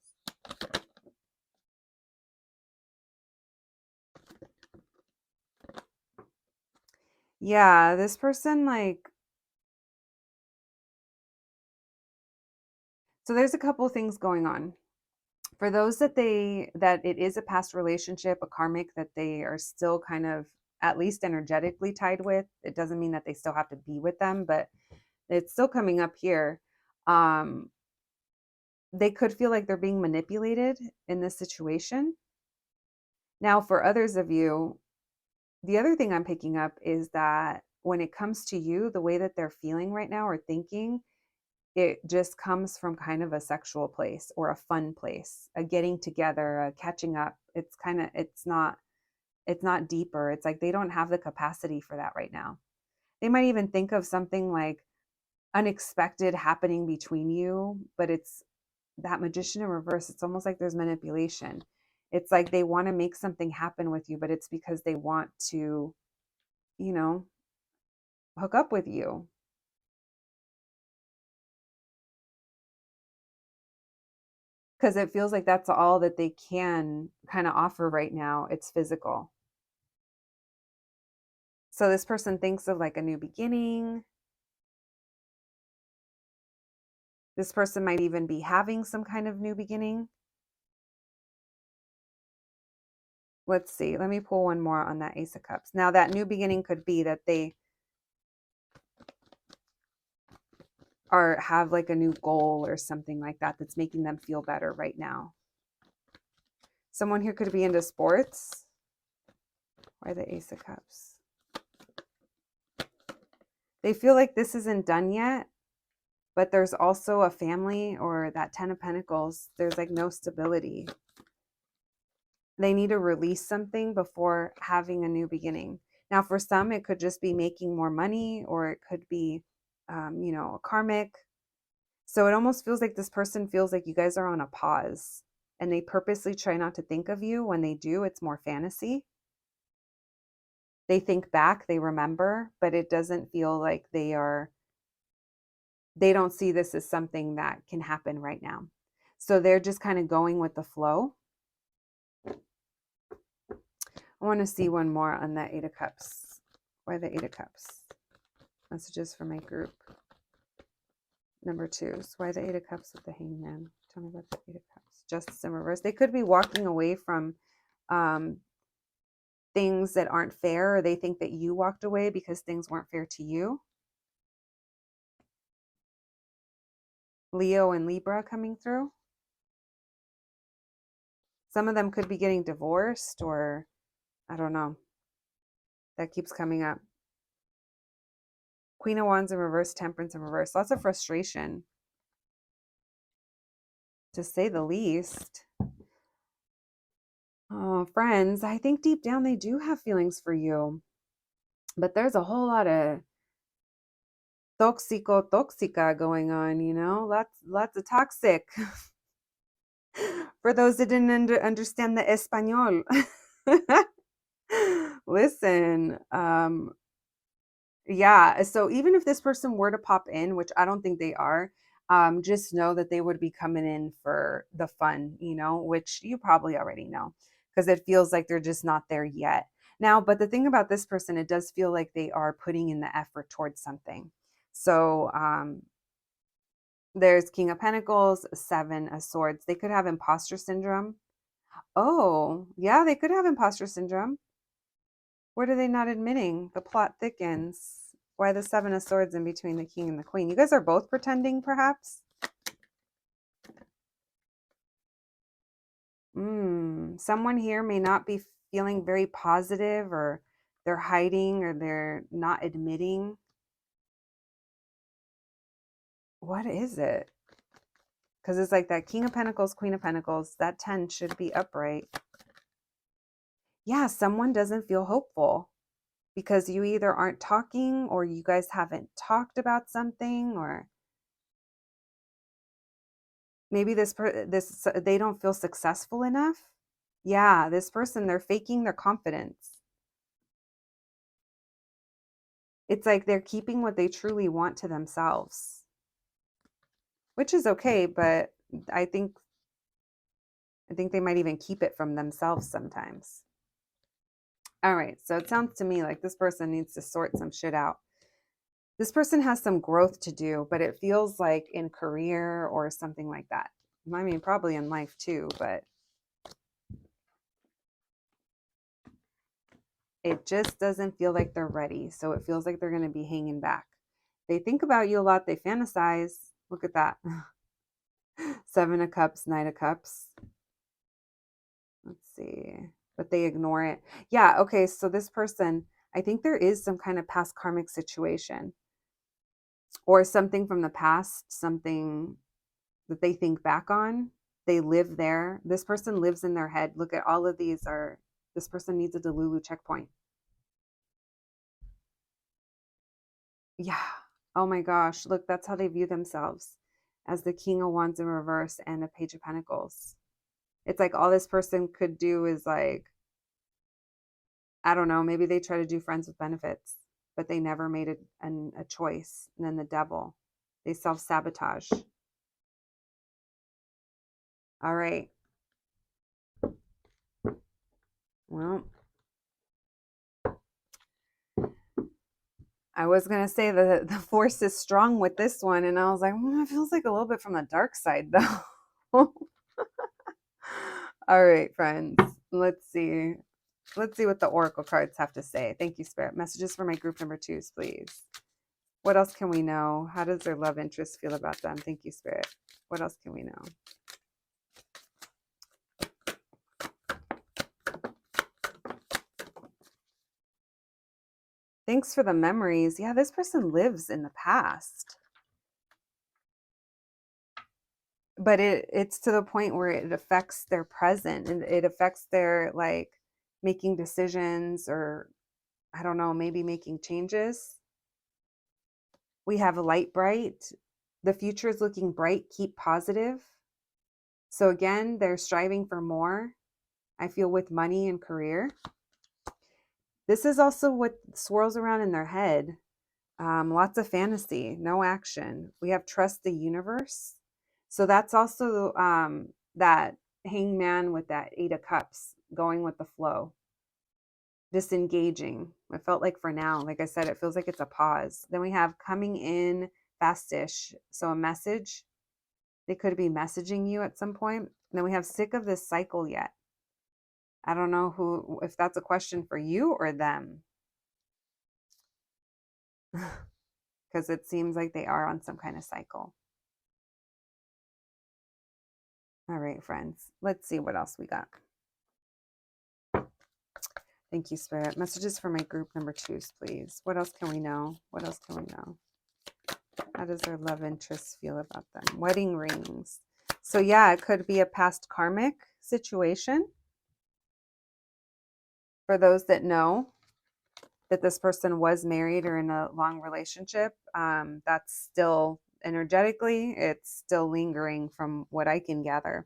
Yeah, this person, like, so there's a couple of things going on. For those that it is a past relationship, a karmic that they are still kind of at least energetically tied with. It doesn't mean that they still have to be with them, but it's still coming up here. they could feel like they're being manipulated in this situation. Now, for others of you, the other thing I'm picking up is that when it comes to you, the way that they're feeling right now or thinking, it just comes from kind of a sexual place or a fun place, a getting together, a catching up. It's not deeper. It's like they don't have the capacity for that right now. They might even think of something like unexpected happening between you, but it's that magician in reverse. It's almost like there's manipulation. It's like they want to make something happen with you, but it's because they want to, you know, hook up with you. Because it feels like that's all that they can kind of offer right now. It's physical. So this person thinks of like a new beginning. This person might even be having some kind of new beginning. Let's see. Let me pull one more on that Ace of Cups. Now, that new beginning could be that they have like a new goal or something like that that's making them feel better right now. Someone here could be into sports. Why the Ace of Cups? They feel like this isn't done yet, but there's also a family, or that Ten of Pentacles. There's like no stability. They need to release something before having a new beginning. Now, for some, it could just be making more money, or it could be, a karmic. So it almost feels like this person feels like you guys are on a pause, and they purposely try not to think of you. When they do, it's more fantasy. They think back, they remember, but it doesn't feel like they don't see this as something that can happen right now. So they're just kind of going with the flow. I want to see one more on that Eight of Cups. Why the Eight of Cups? Messages for my group. Number 2. So why the Eight of Cups with the Hangman? Tell me about the Eight of Cups. Justice in reverse. They could be walking away from things that aren't fair, or they think that you walked away because things weren't fair to you. Leo and Libra coming through. Some of them could be getting divorced, or I don't know. That keeps coming up. Queen of Wands in reverse, Temperance in reverse. Lots of frustration, to say the least. Oh, friends, I think deep down they do have feelings for you. But there's a whole lot of toxica going on, lots of toxic. For those that didn't understand the Espanol. Listen, yeah, so even if this person were to pop in, which I don't think they are, just know that they would be coming in for the fun, which you probably already know, because it feels like they're just not there yet. Now, but the thing about this person, it does feel like they are putting in the effort towards something. So there's King of Pentacles, 7 of Swords. They could have imposter syndrome. Oh, yeah, they could have imposter syndrome. What are they not admitting? The plot thickens. Why the 7 of Swords in between the King and the Queen? You guys are both pretending, perhaps? Someone here may not be feeling very positive, or they're hiding, or they're not admitting. What is it? Because it's like that King of Pentacles, Queen of Pentacles, that 10 should be upright. Yeah, someone doesn't feel hopeful because you either aren't talking, or you guys haven't talked about something, or maybe this they don't feel successful enough. Yeah, this person, they're faking their confidence. It's like they're keeping what they truly want to themselves, which is okay, but I think they might even keep it from themselves sometimes. All right, so it sounds to me like this person needs to sort some shit out. This person has some growth to do, but it feels like in career or something like that. I mean, probably in life too, but it just doesn't feel like they're ready. So it feels like they're going to be hanging back. They think about you a lot. They fantasize. Look at that. Seven of Cups, Knight of Cups. Let's see. But they ignore it. Yeah, okay, so this person, I think there is some kind of past karmic situation or something from the past, something that they think back on. They live there. This person lives in their head. Look at all of these are, this person needs a Delulu checkpoint. Yeah. Oh my gosh. Look, that's how they view themselves, as the King of Wands in reverse and a Page of Pentacles. It's like all this person could do is like, I don't know, maybe they try to do friends with benefits, but they never made a choice. And then the Devil, they self-sabotage. All right. Well, I was going to say the force is strong with this one. And I was like, it feels like a little bit from the dark side, though. All right, friends. Let's see. Let's see what the Oracle cards have to say. Thank you, Spirit. Messages for my group number 2s, please. What else can we know? How does their love interest feel about them? Thank you, Spirit. What else can we know? Thanks for the memories. Yeah, this person lives in the past. But it's to the point where it affects their present and it affects their like making decisions or I don't know, maybe making changes. We have a light bright. The future is looking bright. Keep positive. So again, they're striving for more. I feel with money and career. This is also what swirls around in their head. Lots of fantasy, no action. We have trust the universe. So that's also that hangman with that 8 of Cups, going with the flow, disengaging. It felt like for now, like I said, it feels like it's a pause. Then we have coming in fastish. So a message, they could be messaging you at some point. And then we have sick of this cycle yet. I don't know who, if that's a question for you or them. Because it seems like they are on some kind of cycle. All right, friends. Let's see what else we got. Thank you, Spirit. Messages for my group number 2s, please. What else can we know? What else can we know? How does their love interest feel about them? Wedding rings. So yeah, it could be a past karmic situation. For those that know that this person was married or in a long relationship, that's still energetically, it's still lingering from what I can gather.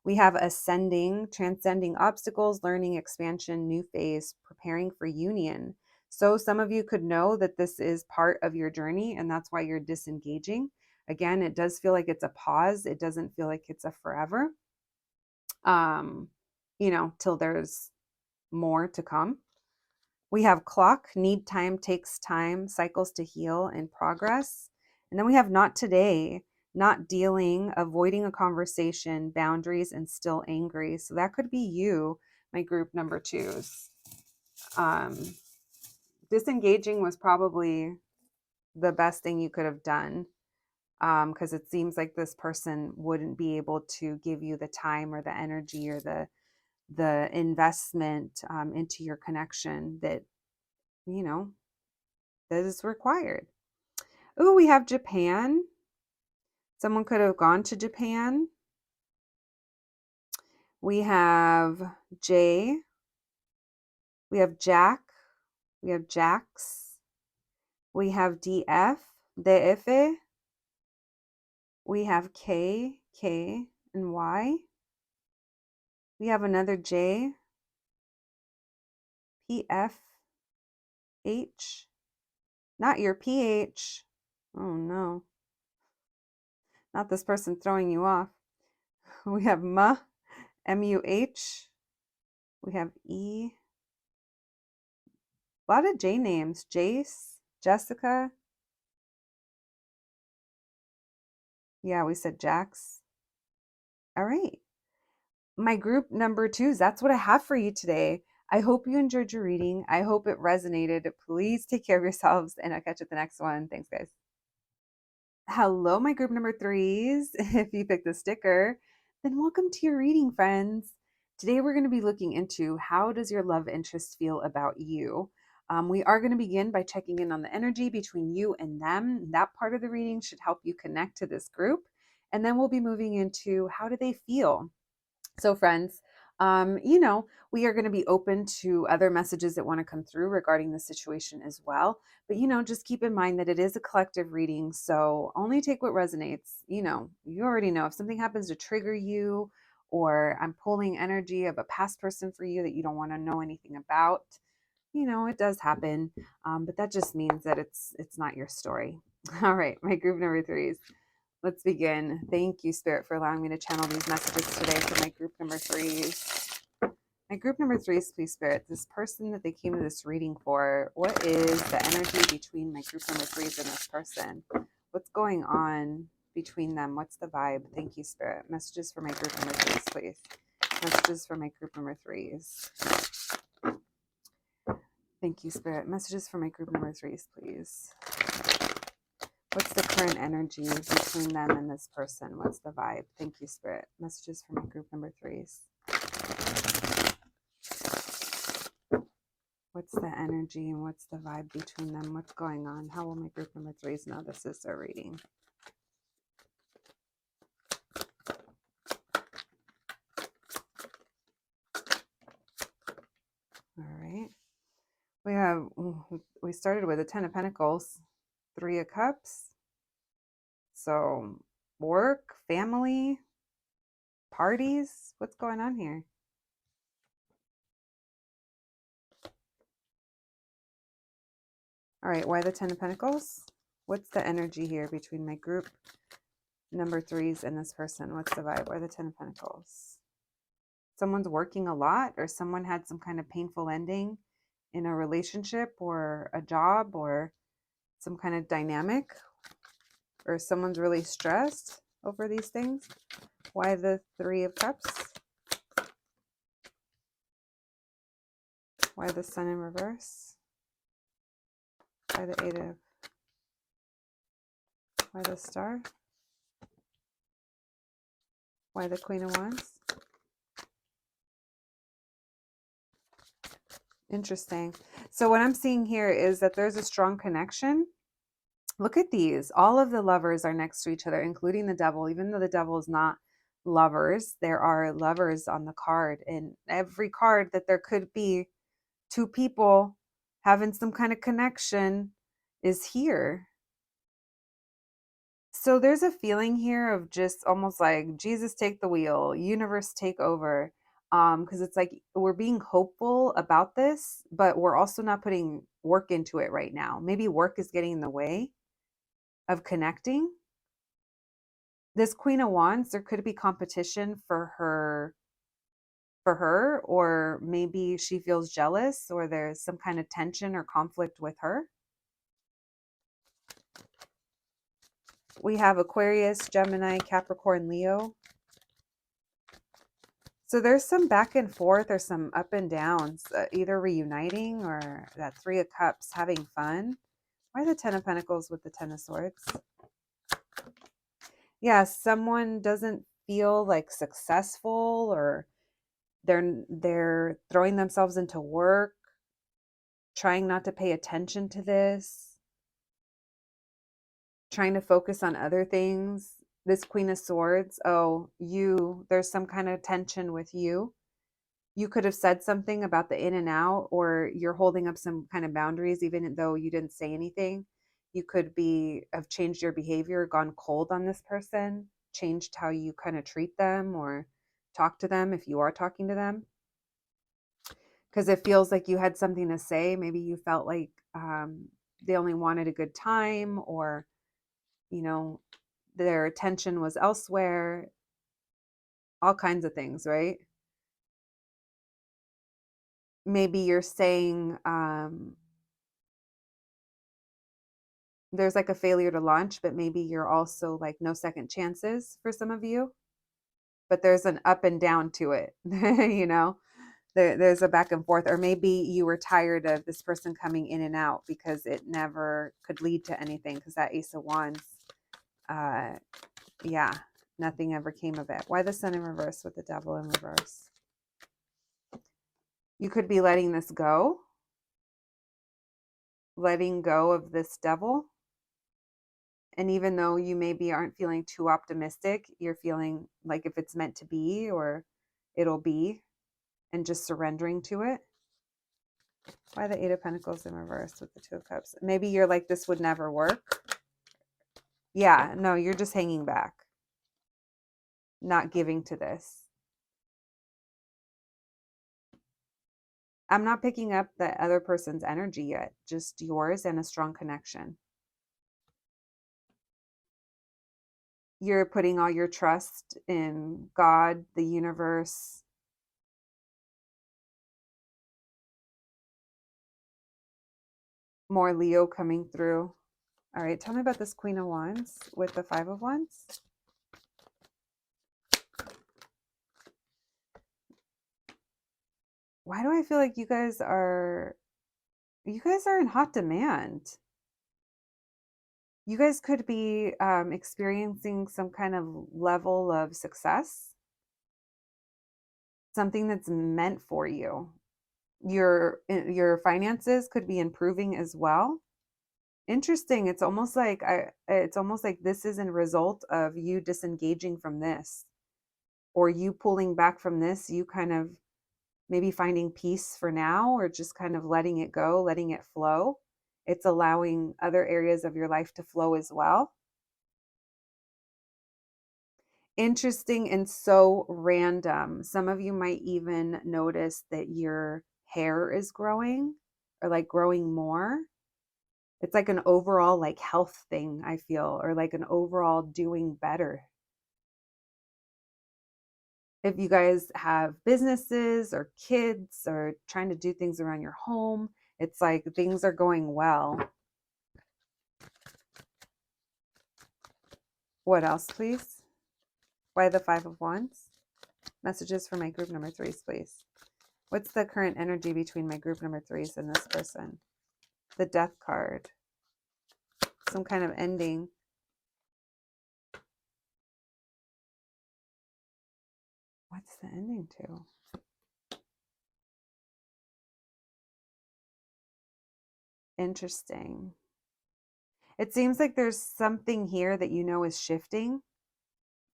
We have ascending, transcending obstacles, learning, expansion, new phase, preparing for union. So some of you could know that this is part of your journey and that's why you're disengaging. Again, it does feel like it's a pause. It doesn't feel like it's a forever, till there's more to come. We have clock, need time, takes time, cycles to heal, and progress. And then we have not today, not dealing, avoiding a conversation, boundaries, and still angry. So that could be you, my group number 2s. Disengaging was probably the best thing you could have done because it seems like this person wouldn't be able to give you the time or the energy or the investment into your connection that that is required. Oh, we have Japan. Someone could have gone to Japan. We have J. We have Jack. We have Jax. We have DF. DF. We have K, and Y. We have another J. PF. H. Not your PH. Oh no. Not this person throwing you off. We have MUH. MUH. We have E. A lot of J names. Jace, Jessica. Yeah, we said Jax. All right. My group number 2s, that's what I have for you today. I hope you enjoyed your reading. I hope it resonated. Please take care of yourselves, and I'll catch you at the next one. Thanks, guys. Hello, my group number threes. If you picked the sticker, then welcome to your reading, friends. Today, we're going to be looking into how does your love interest feel about you? We are going to begin by checking in on the energy between you and them. That part of the reading should help you connect to this group. And then we'll be moving into how do they feel? So, friends, we are going to be open to other messages that want to come through regarding the situation as well. But, just keep in mind that it is a collective reading. So, only take what resonates. You already know if something happens to trigger you, or I'm pulling energy of a past person for you that you don't want to know anything about. It does happen. But that just means that it's not your story. All right, my group number threes. Let's begin. Thank you, Spirit, for allowing me to channel these messages today for my group number threes. My group number threes, please, Spirit, this person that they came to this reading for, what is the energy between my group number threes and this person? What's going on between them? What's the vibe? Thank you, Spirit. Messages for my group number threes, please. Messages for my group number threes. Thank you, Spirit. Messages for my group number threes, please. What's the current energy between them and this person? What's the vibe? Thank you, Spirit. Messages for my group number threes. What's the energy and what's the vibe between them? What's going on? How will my group number threes know this is their reading? All right. We started with a 10 of Pentacles, 3 of Cups. So work, family, parties. What's going on here? All right, why the 10 of Pentacles? What's the energy here between my group number threes and this person? What's the vibe? Why the 10 of Pentacles? Someone's working a lot, or someone had some kind of painful ending in a relationship or a job or some kind of dynamic, or someone's really stressed over these things. Why the 3 of Cups? Why the Sun in reverse? Why the 8 of... Why the Star? Why the Queen of Wands? Interesting. So what I'm seeing here is that there's a strong connection. Look at these. All of the lovers are next to each other, including the devil. Even though the devil is not lovers, there are lovers on the card. And every card that there could be two people having some kind of connection is here. So there's a feeling here of just almost like Jesus take the wheel, universe take over. Because it's like we're being hopeful about this, but we're also not putting work into it right now. Maybe work is getting in the way of connecting. This Queen of Wands, there could be competition for her, or maybe she feels jealous, or there's some kind of tension or conflict with her. We have Aquarius, Gemini, Capricorn, Leo. So there's some back and forth or some up and downs, either reuniting or that 3 of Cups, having fun. Why the 10 of Pentacles with the 10 of Swords? Yeah, someone doesn't feel like successful, or they're throwing themselves into work, trying not to pay attention to this, trying to focus on other things. This Queen of Swords, there's some kind of tension with you. You could have said something about the in and out, or you're holding up some kind of boundaries, even though you didn't say anything. You could have changed your behavior, gone cold on this person, changed how you kind of treat them or talk to them if you are talking to them. Because it feels like you had something to say. Maybe you felt like they only wanted a good time, or, their attention was elsewhere. All kinds of things, right? Maybe you're saying there's like a failure to launch, but maybe you're also like no second chances for some of you. But there's an up and down to it, there's a back and forth. Or maybe you were tired of this person coming in and out because it never could lead to anything, because that Ace of Wands Yeah, nothing ever came of it. Why the Sun in reverse with the Devil in reverse? You could be letting this go, letting go of this devil. And even though you maybe aren't feeling too optimistic, you're feeling like if it's meant to be or it'll be, and just surrendering to it. Why the Eight of Pentacles in reverse with the Two of Cups? Maybe you're like, this would never work. Yeah, no, you're just hanging back, not giving to this. I'm not picking up the other person's energy yet, just yours and a strong connection. You're putting all your trust in God, the universe. More Leo coming through. All right, tell me about this Queen of Wands with the Five of Wands. Why do I feel like you guys are in hot demand? You guys could be experiencing some kind of level of success, something that's meant for you. Your finances could be improving as well. Interesting. It's almost like this is a result of you disengaging from this, or you pulling back from this, you kind of maybe finding peace for now, or just kind of letting it go, letting it flow. It's allowing other areas of your life to flow as well. Interesting and so random. Some of you might even notice that your hair is growing, or like growing more. It's like an overall like health thing, I feel, or like an overall doing better. If you guys have businesses or kids or trying to do things around your home, it's like things are going well. What else, please? Why the Five of Wands? Messages for my group number threes, please. What's the current energy between my group number threes and this person? The Death card. Some kind of ending. What's the ending to? Interesting. It seems like there's something here that you know is shifting.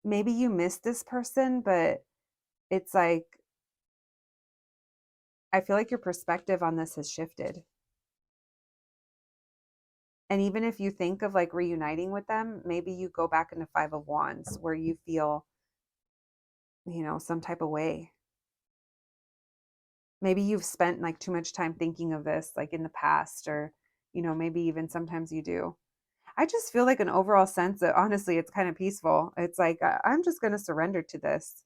Maybe you missed this person, but it's like, I feel like your perspective on this has shifted. And even if you think of like reuniting with them, maybe you go back into Five of Wands where you feel, some type of way. Maybe you've spent like too much time thinking of this like in the past, or, maybe even sometimes you do. I just feel like an overall sense that honestly, it's kind of peaceful. It's like, I'm just going to surrender to this.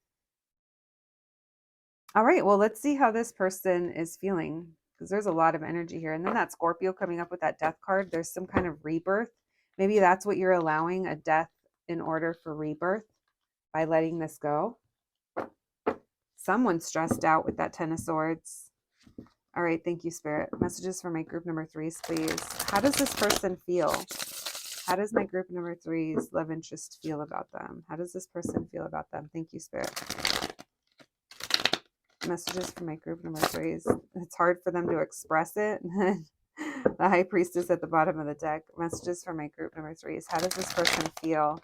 All right, well, let's see how this person is feeling, because there's a lot of energy here. And then that Scorpio coming up with that Death card, there's some kind of rebirth. Maybe that's what you're allowing, a death in order for rebirth by letting this go. Someone's stressed out with that Ten of Swords. All right, thank you, Spirit. Messages for my group number threes, please. How does this person feel? How does my group number threes love interest feel about them? How does this person feel about them? Thank you, Spirit. Messages for my group number threes. It's hard for them to express it. The High Priestess at the bottom of the deck. Messages for my group number threes. How does this person feel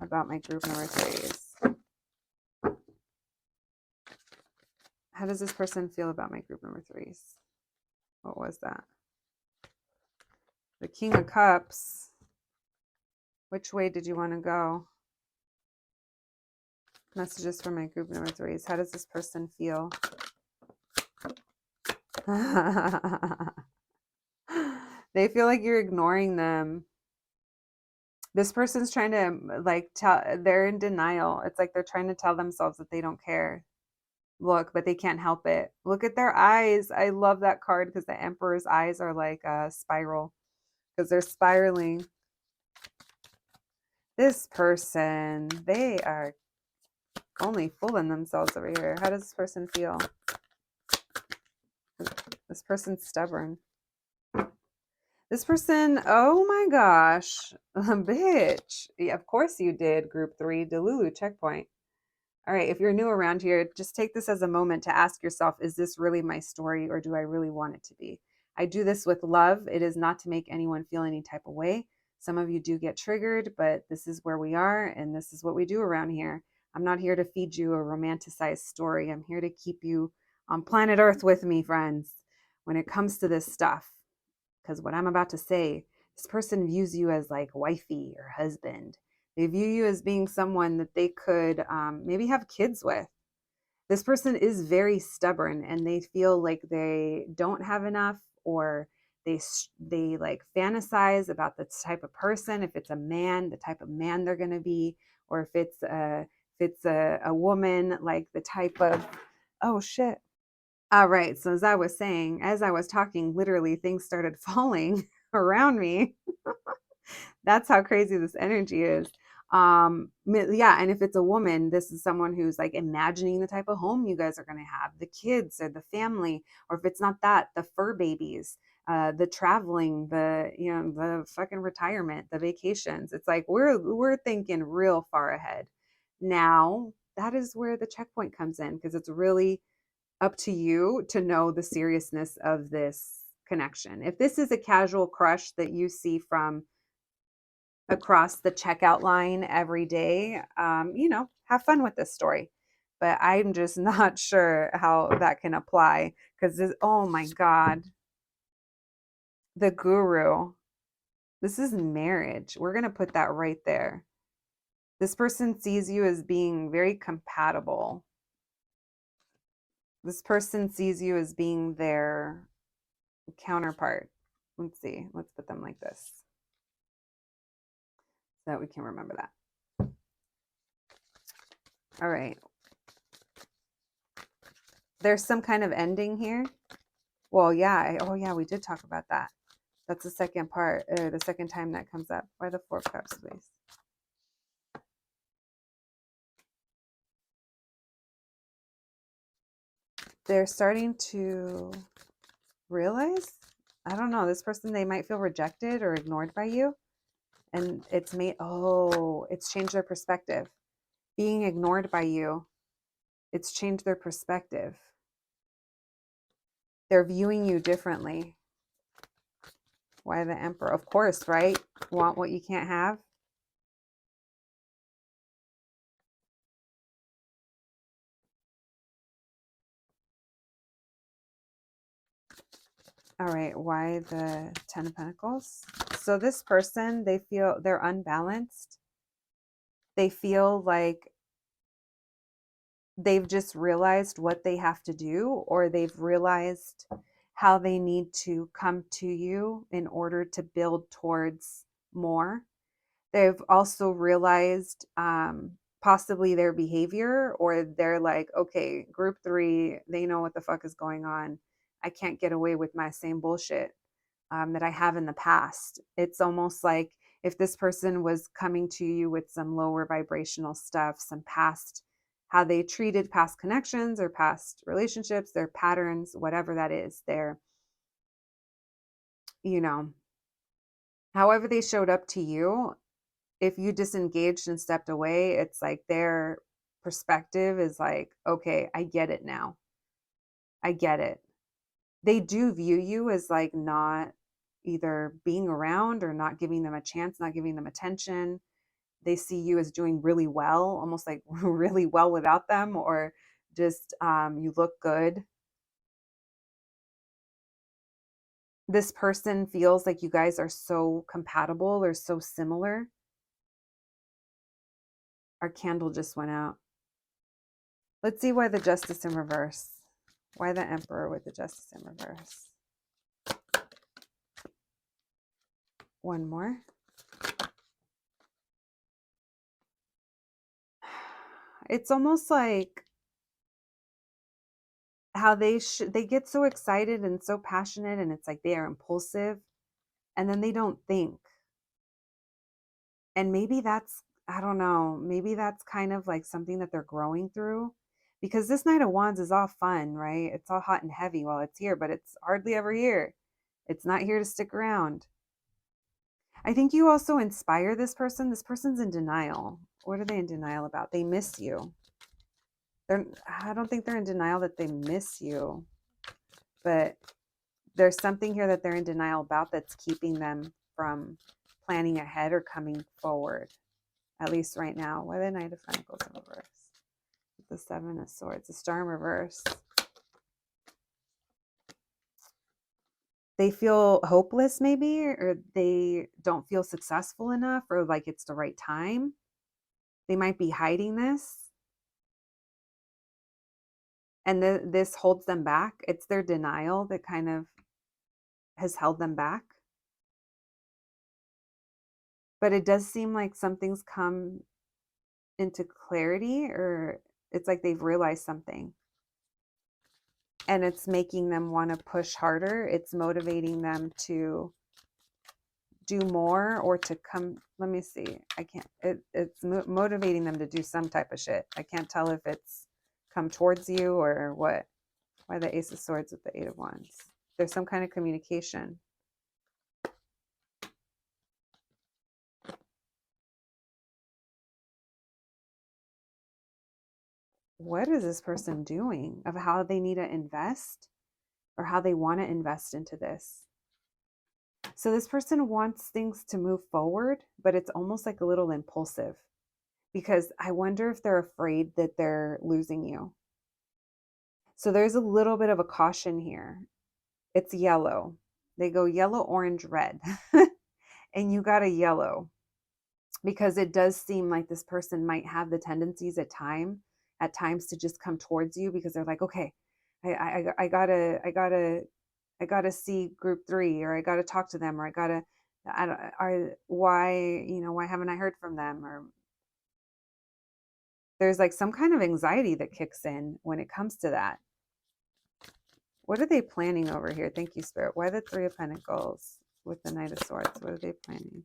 about my group number threes? How does this person feel about my group number threes? What was that? The King of Cups. Which way did you want to go? Messages for my group number threes. How does this person feel? They feel like you're ignoring them. This person's trying to they're in denial. It's like they're trying to tell themselves that they don't care. Look, but they can't help it. Look at their eyes. I love that card because the Emperor's eyes are like a spiral because they're spiraling. This person, they are only fooling themselves over here. How does this person feel? This person's stubborn. This person, oh my gosh, bitch. Yeah, of course you did, group 3, Delulu checkpoint. All right, if you're new around here, just take this as a moment to ask yourself, is this really my story or do I really want it to be? I do this with love. It is not to make anyone feel any type of way. Some of you do get triggered, but this is where we are and this is what we do around here. I'm not here to feed you a romanticized story. I'm here to keep you on planet Earth with me, friends, when it comes to this stuff. Because what I'm about to say, this person views you as like wifey or husband. They view you as being someone that they could maybe have kids with. This person is very stubborn and they feel like they don't have enough, or they like fantasize about the type of person, if it's a man, the type of man they're going to be, or if it's a woman, like the type of, oh shit. All right, so as I was saying, as I was talking, literally things started falling around me. That's how crazy this energy is. Yeah, and if it's a woman, this is someone who's like imagining the type of home you guys are going to have, the kids or the family, or if it's not that, the fur babies, the traveling, the fucking retirement, the vacations. It's like we're thinking real far ahead. Now, that is where the checkpoint comes in, because it's really up to you to know the seriousness of this connection. If this is a casual crush that you see from across the checkout line every day, have fun with this story. But I'm just not sure how that can apply, because oh my God, the guru. This is marriage. We're going to put that right there. This person sees you as being very compatible. This person sees you as being their counterpart. Let's see. Let's put them like this so that we can remember that. All right. There's some kind of ending here. Well, yeah. Oh, yeah. We did talk about that. That's the second part, or the second time that comes up. Why the 4 of Cups, please? They're starting to realize, I don't know, this person, they might feel rejected or ignored by you. And it's changed their perspective. Being ignored by you, it's changed their perspective. They're viewing you differently. Why the Emperor? Of course, right? Want what you can't have? All right, why the 10 of Pentacles? So this person, they feel they're unbalanced. They feel like they've just realized what they have to do, or they've realized how they need to come to you in order to build towards more. They've also realized possibly their behavior, or they're like, okay, group 3, they know what the fuck is going on. I can't get away with my same bullshit that I have in the past. It's almost like if this person was coming to you with some lower vibrational stuff, some past, how they treated past connections or past relationships, their patterns, whatever that is, their, you know, however they showed up to you, if you disengaged and stepped away, it's like their perspective is like, okay, I get it now. I get it. They do view you as like not either being around or not giving them a chance, not giving them attention. They see you as doing really well, almost like really well without them, or just you look good. This person feels like you guys are so compatible or so similar. Our candle just went out. Let's see why the Justice in reverse. Why the Emperor with the Justice in reverse? One more. It's almost like how they get so excited and so passionate, and it's like they are impulsive, and then they don't think. And maybe that's, I don't know, maybe that's kind of like something that they're growing through, because this Knight of Wands is all fun, right? It's all hot and heavy while it's here, but it's hardly ever here. It's not here to stick around. I think you also inspire this person. This person's in denial. What are they in denial about? They miss you. I don't think they're in denial that they miss you, but there's something here that they're in denial about that's keeping them from planning ahead or coming forward, at least right now. Why the Knight of Pentacles in reverse? The Seven of Swords, the Star in reverse. They feel hopeless maybe, or they don't feel successful enough, or like it's the right time. They might be hiding this. And this holds them back. It's their denial that kind of has held them back. But it does seem like something's come into clarity, or it's like they've realized something. And it's making them want to push harder. It's motivating them to do more or to come. Let me see. I can't, it's motivating them to do some type of shit. I can't tell if it's come towards you or what. Why the Ace of Swords with the Eight of Wands? There's some kind of communication. What is this person doing of how they need to invest or how they want to invest into this? So this person wants things to move forward, but it's almost like a little impulsive, because I wonder if they're afraid that they're losing you. So there's a little bit of a caution here. It's yellow. They go yellow, orange, red. And you got a yellow, because it does seem like this person might have the tendencies at times to just come towards you, because they're like, okay, I gotta see group 3, or I gotta talk to them, or why haven't I heard from them? Or there's like some kind of anxiety that kicks in when it comes to that. What are they planning over here? Thank you, Spirit. Why the Three of Pentacles with the Knight of Swords? What are they planning?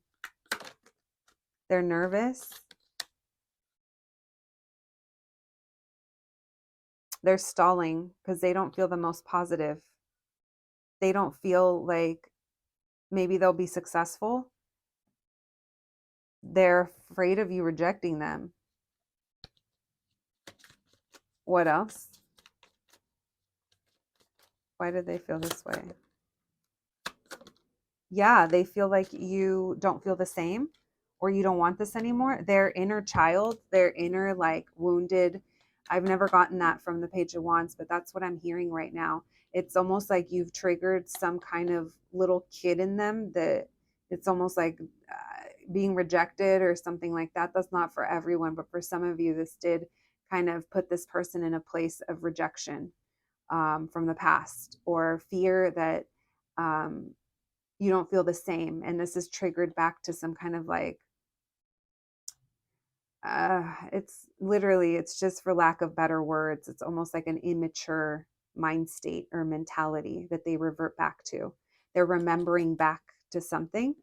They're nervous. They're stalling because they don't feel the most positive. They don't feel like maybe they'll be successful. They're afraid of you rejecting them. What else? Why did they feel this way? Yeah, they feel like you don't feel the same, or you don't want this anymore. Their inner child, their inner like wounded. I've never gotten that from the Page of Wands, but that's what I'm hearing right now. It's almost like you've triggered some kind of little kid in them, that it's almost like being rejected or something like that. That's not for everyone, but for some of you, this did kind of put this person in a place of rejection from the past, or fear that you don't feel the same. And this is triggered back to some kind of like, it's just, for lack of better words, it's almost like an immature mind state or mentality that they revert back to. They're remembering back to something.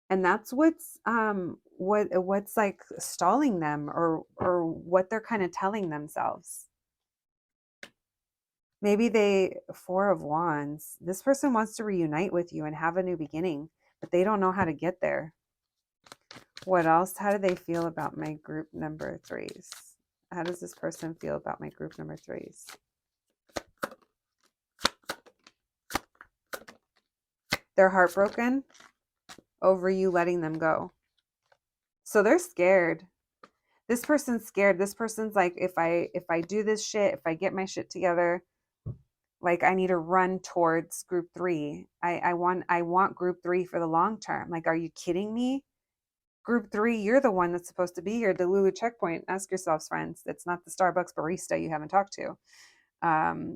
And that's what's like stalling them, or what they're kind of telling themselves. Maybe Four of Wands, this person wants to reunite with you and have a new beginning, but they don't know how to get there. What else? How do they feel about my group number 3s? How does this person feel about my group number 3s? They're heartbroken over you letting them go. So they're scared. This person's scared. This person's like, if I do this shit, if I get my shit together, like I need to run towards group 3. I want group 3 for the long term. Like, are you kidding me? Group 3, you're the one that's supposed to be here. The Lulu checkpoint. Ask yourselves, friends. It's not the Starbucks barista you haven't talked to.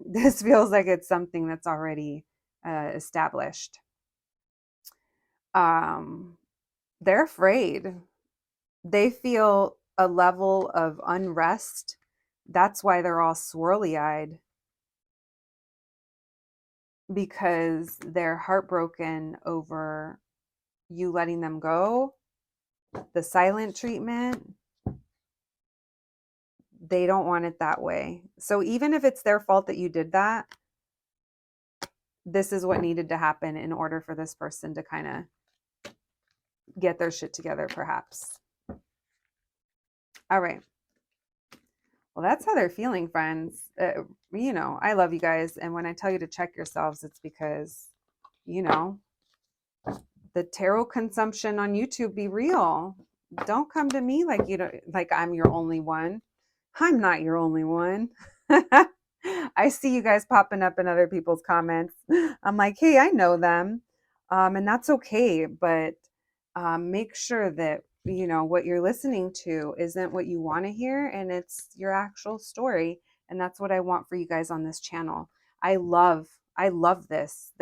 This feels like it's something that's already established. They're afraid. They feel a level of unrest. That's why they're all swirly-eyed, because they're heartbroken over you letting them go. The silent treatment, they don't want it that way. So even if it's their fault that you did that, this is what needed to happen in order for this person to kind of get their shit together, perhaps. All right. Well, that's how they're feeling, friends. I love you guys. And when I tell you to check yourselves, it's because, you know, the tarot consumption on YouTube be real. Don't come to me like like I'm your only one. I'm not your only one. I see you guys popping up in other people's comments. I'm like, hey, I know them. And that's okay. But make sure that, what you're listening to isn't what you want to hear, and it's your actual story. And that's what I want for you guys on this channel. I love this.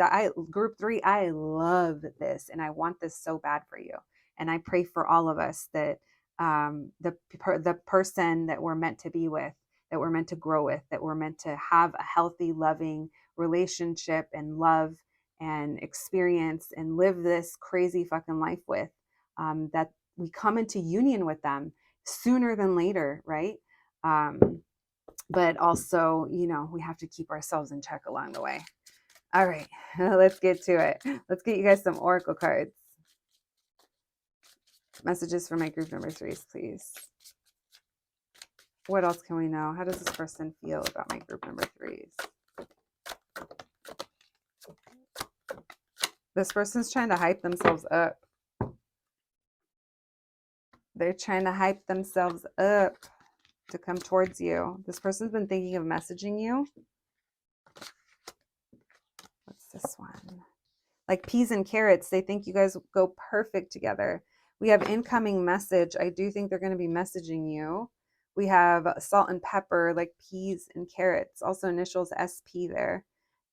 Group 3, I love this. And I want this so bad for you. And I pray for all of us that the person that we're meant to be with, that we're meant to grow with, that we're meant to have a healthy, loving relationship and love and experience and live this crazy fucking life with, that we come into union with them sooner than later, right? But also, we have to keep ourselves in check along the way. All right, let's get to it. Let's get you guys some oracle cards. Messages for my group number 3s, please. What else can we know? How does this person feel about my group number 3s? This person's trying to hype themselves up. They're trying to hype themselves up to come towards you. This person's been thinking of messaging you. What's this one? Like peas and carrots. They think you guys go perfect together. We have incoming message. I do think they're going to be messaging you. We have salt and pepper, like peas and carrots. Also initials SP there.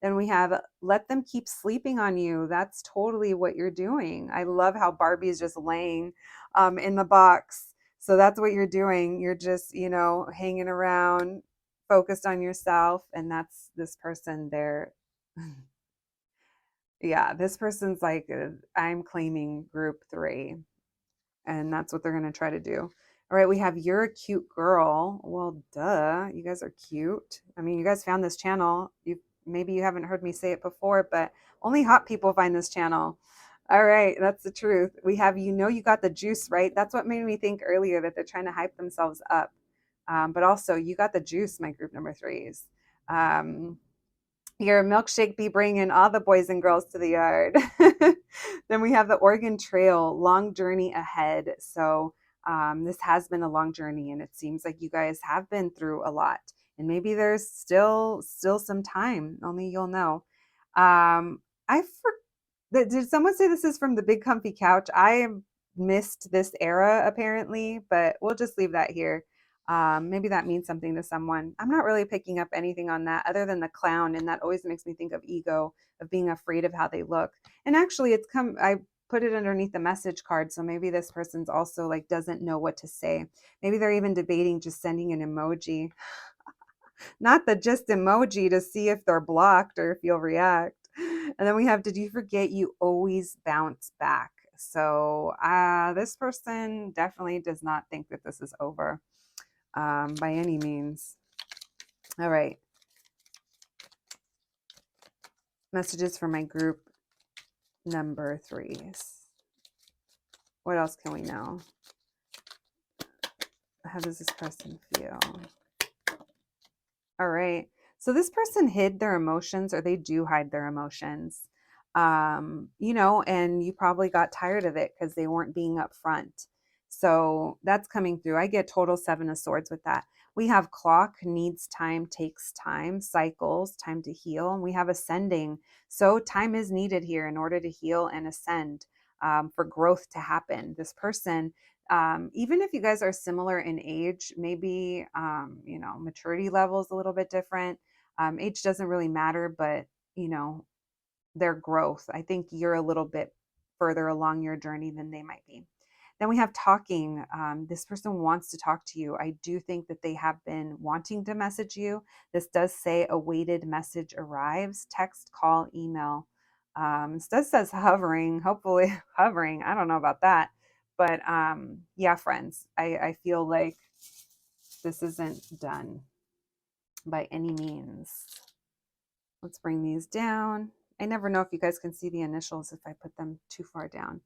Then we have let them keep sleeping on you. That's totally what you're doing. I love how Barbie is just laying in the box. So that's what you're doing. You're just, hanging around, focused on yourself. And that's this person there. Yeah, this person's like, I'm claiming group 3. And that's what they're going to try to do. All right, we have you're a cute girl. Well, duh, you guys are cute. I mean, you guys found this channel. Maybe you haven't heard me say it before, but only hot people find this channel. All right, that's the truth. We have you got the juice, right? That's what made me think earlier that they're trying to hype themselves up. But also, you got the juice, my group number 3s. Your milkshake be bringing all the boys and girls to the yard. Then we have the Oregon Trail, long journey ahead. So this has been a long journey, and it seems like you guys have been through a lot. And maybe there's still some time. Only you'll know. Did someone say this is from the Big Comfy Couch? I missed this era apparently, but we'll just leave that here. Maybe that means something to someone. I'm not really picking up anything on that other than the clown, and that always makes me think of ego, of being afraid of how they look. And actually, I put it underneath the message card, so maybe this person's also like doesn't know what to say. Maybe they're even debating just sending an emoji, not the just emoji, to see if they're blocked or if you'll react. And then we have, did you forget you always bounce back? So this person definitely does not think that this is over by any means. All right. Messages for my group number 3s. What else can we know? How does this person feel? All right. So this person hid their emotions, or they do hide their emotions. And you probably got tired of it because they weren't being upfront. So that's coming through. I get total 7 of Swords with that. We have clock, needs time, takes time, cycles, time to heal. And we have ascending. So time is needed here in order to heal and ascend, for growth to happen. This person, even if you guys are similar in age, maybe, maturity level is a little bit different. Age doesn't really matter, but, their growth. I think you're a little bit further along your journey than they might be. Then we have talking. This person wants to talk to you. I do think that they have been wanting to message you. This does say awaited message arrives, text, call, email. This does says hovering, hopefully hovering. I don't know about that. But yeah, friends, I feel like this isn't done by any means. Let's bring these down. I never know if you guys can see the initials if I put them too far down.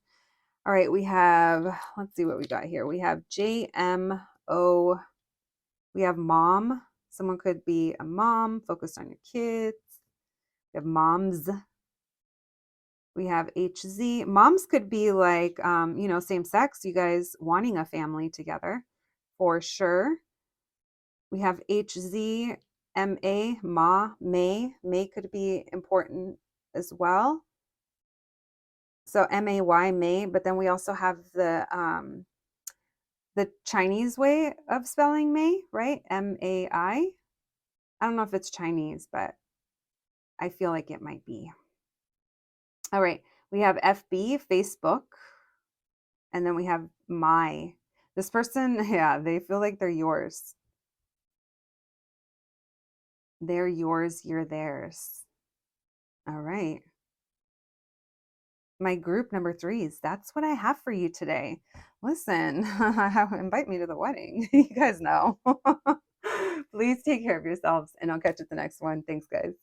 All right, we have, let's see what we got here. We have JMO. We have mom. Someone could be a mom focused on your kids. We have moms. We have HZ. Moms could be like, same sex, you guys wanting a family together for sure. We have HZ, MA, Ma, May. May could be important as well. So MAY, May, but then we also have the Chinese way of spelling May, right? MAI. I don't know if it's Chinese, but I feel like it might be. All right. We have FB, Facebook, and then we have my. This person, yeah, they feel like they're yours. They're yours, you're theirs. All right. My group number 3s. That's what I have for you today. Listen, invite me to the wedding. You guys know. Please take care of yourselves, and I'll catch you at the next one. Thanks, guys.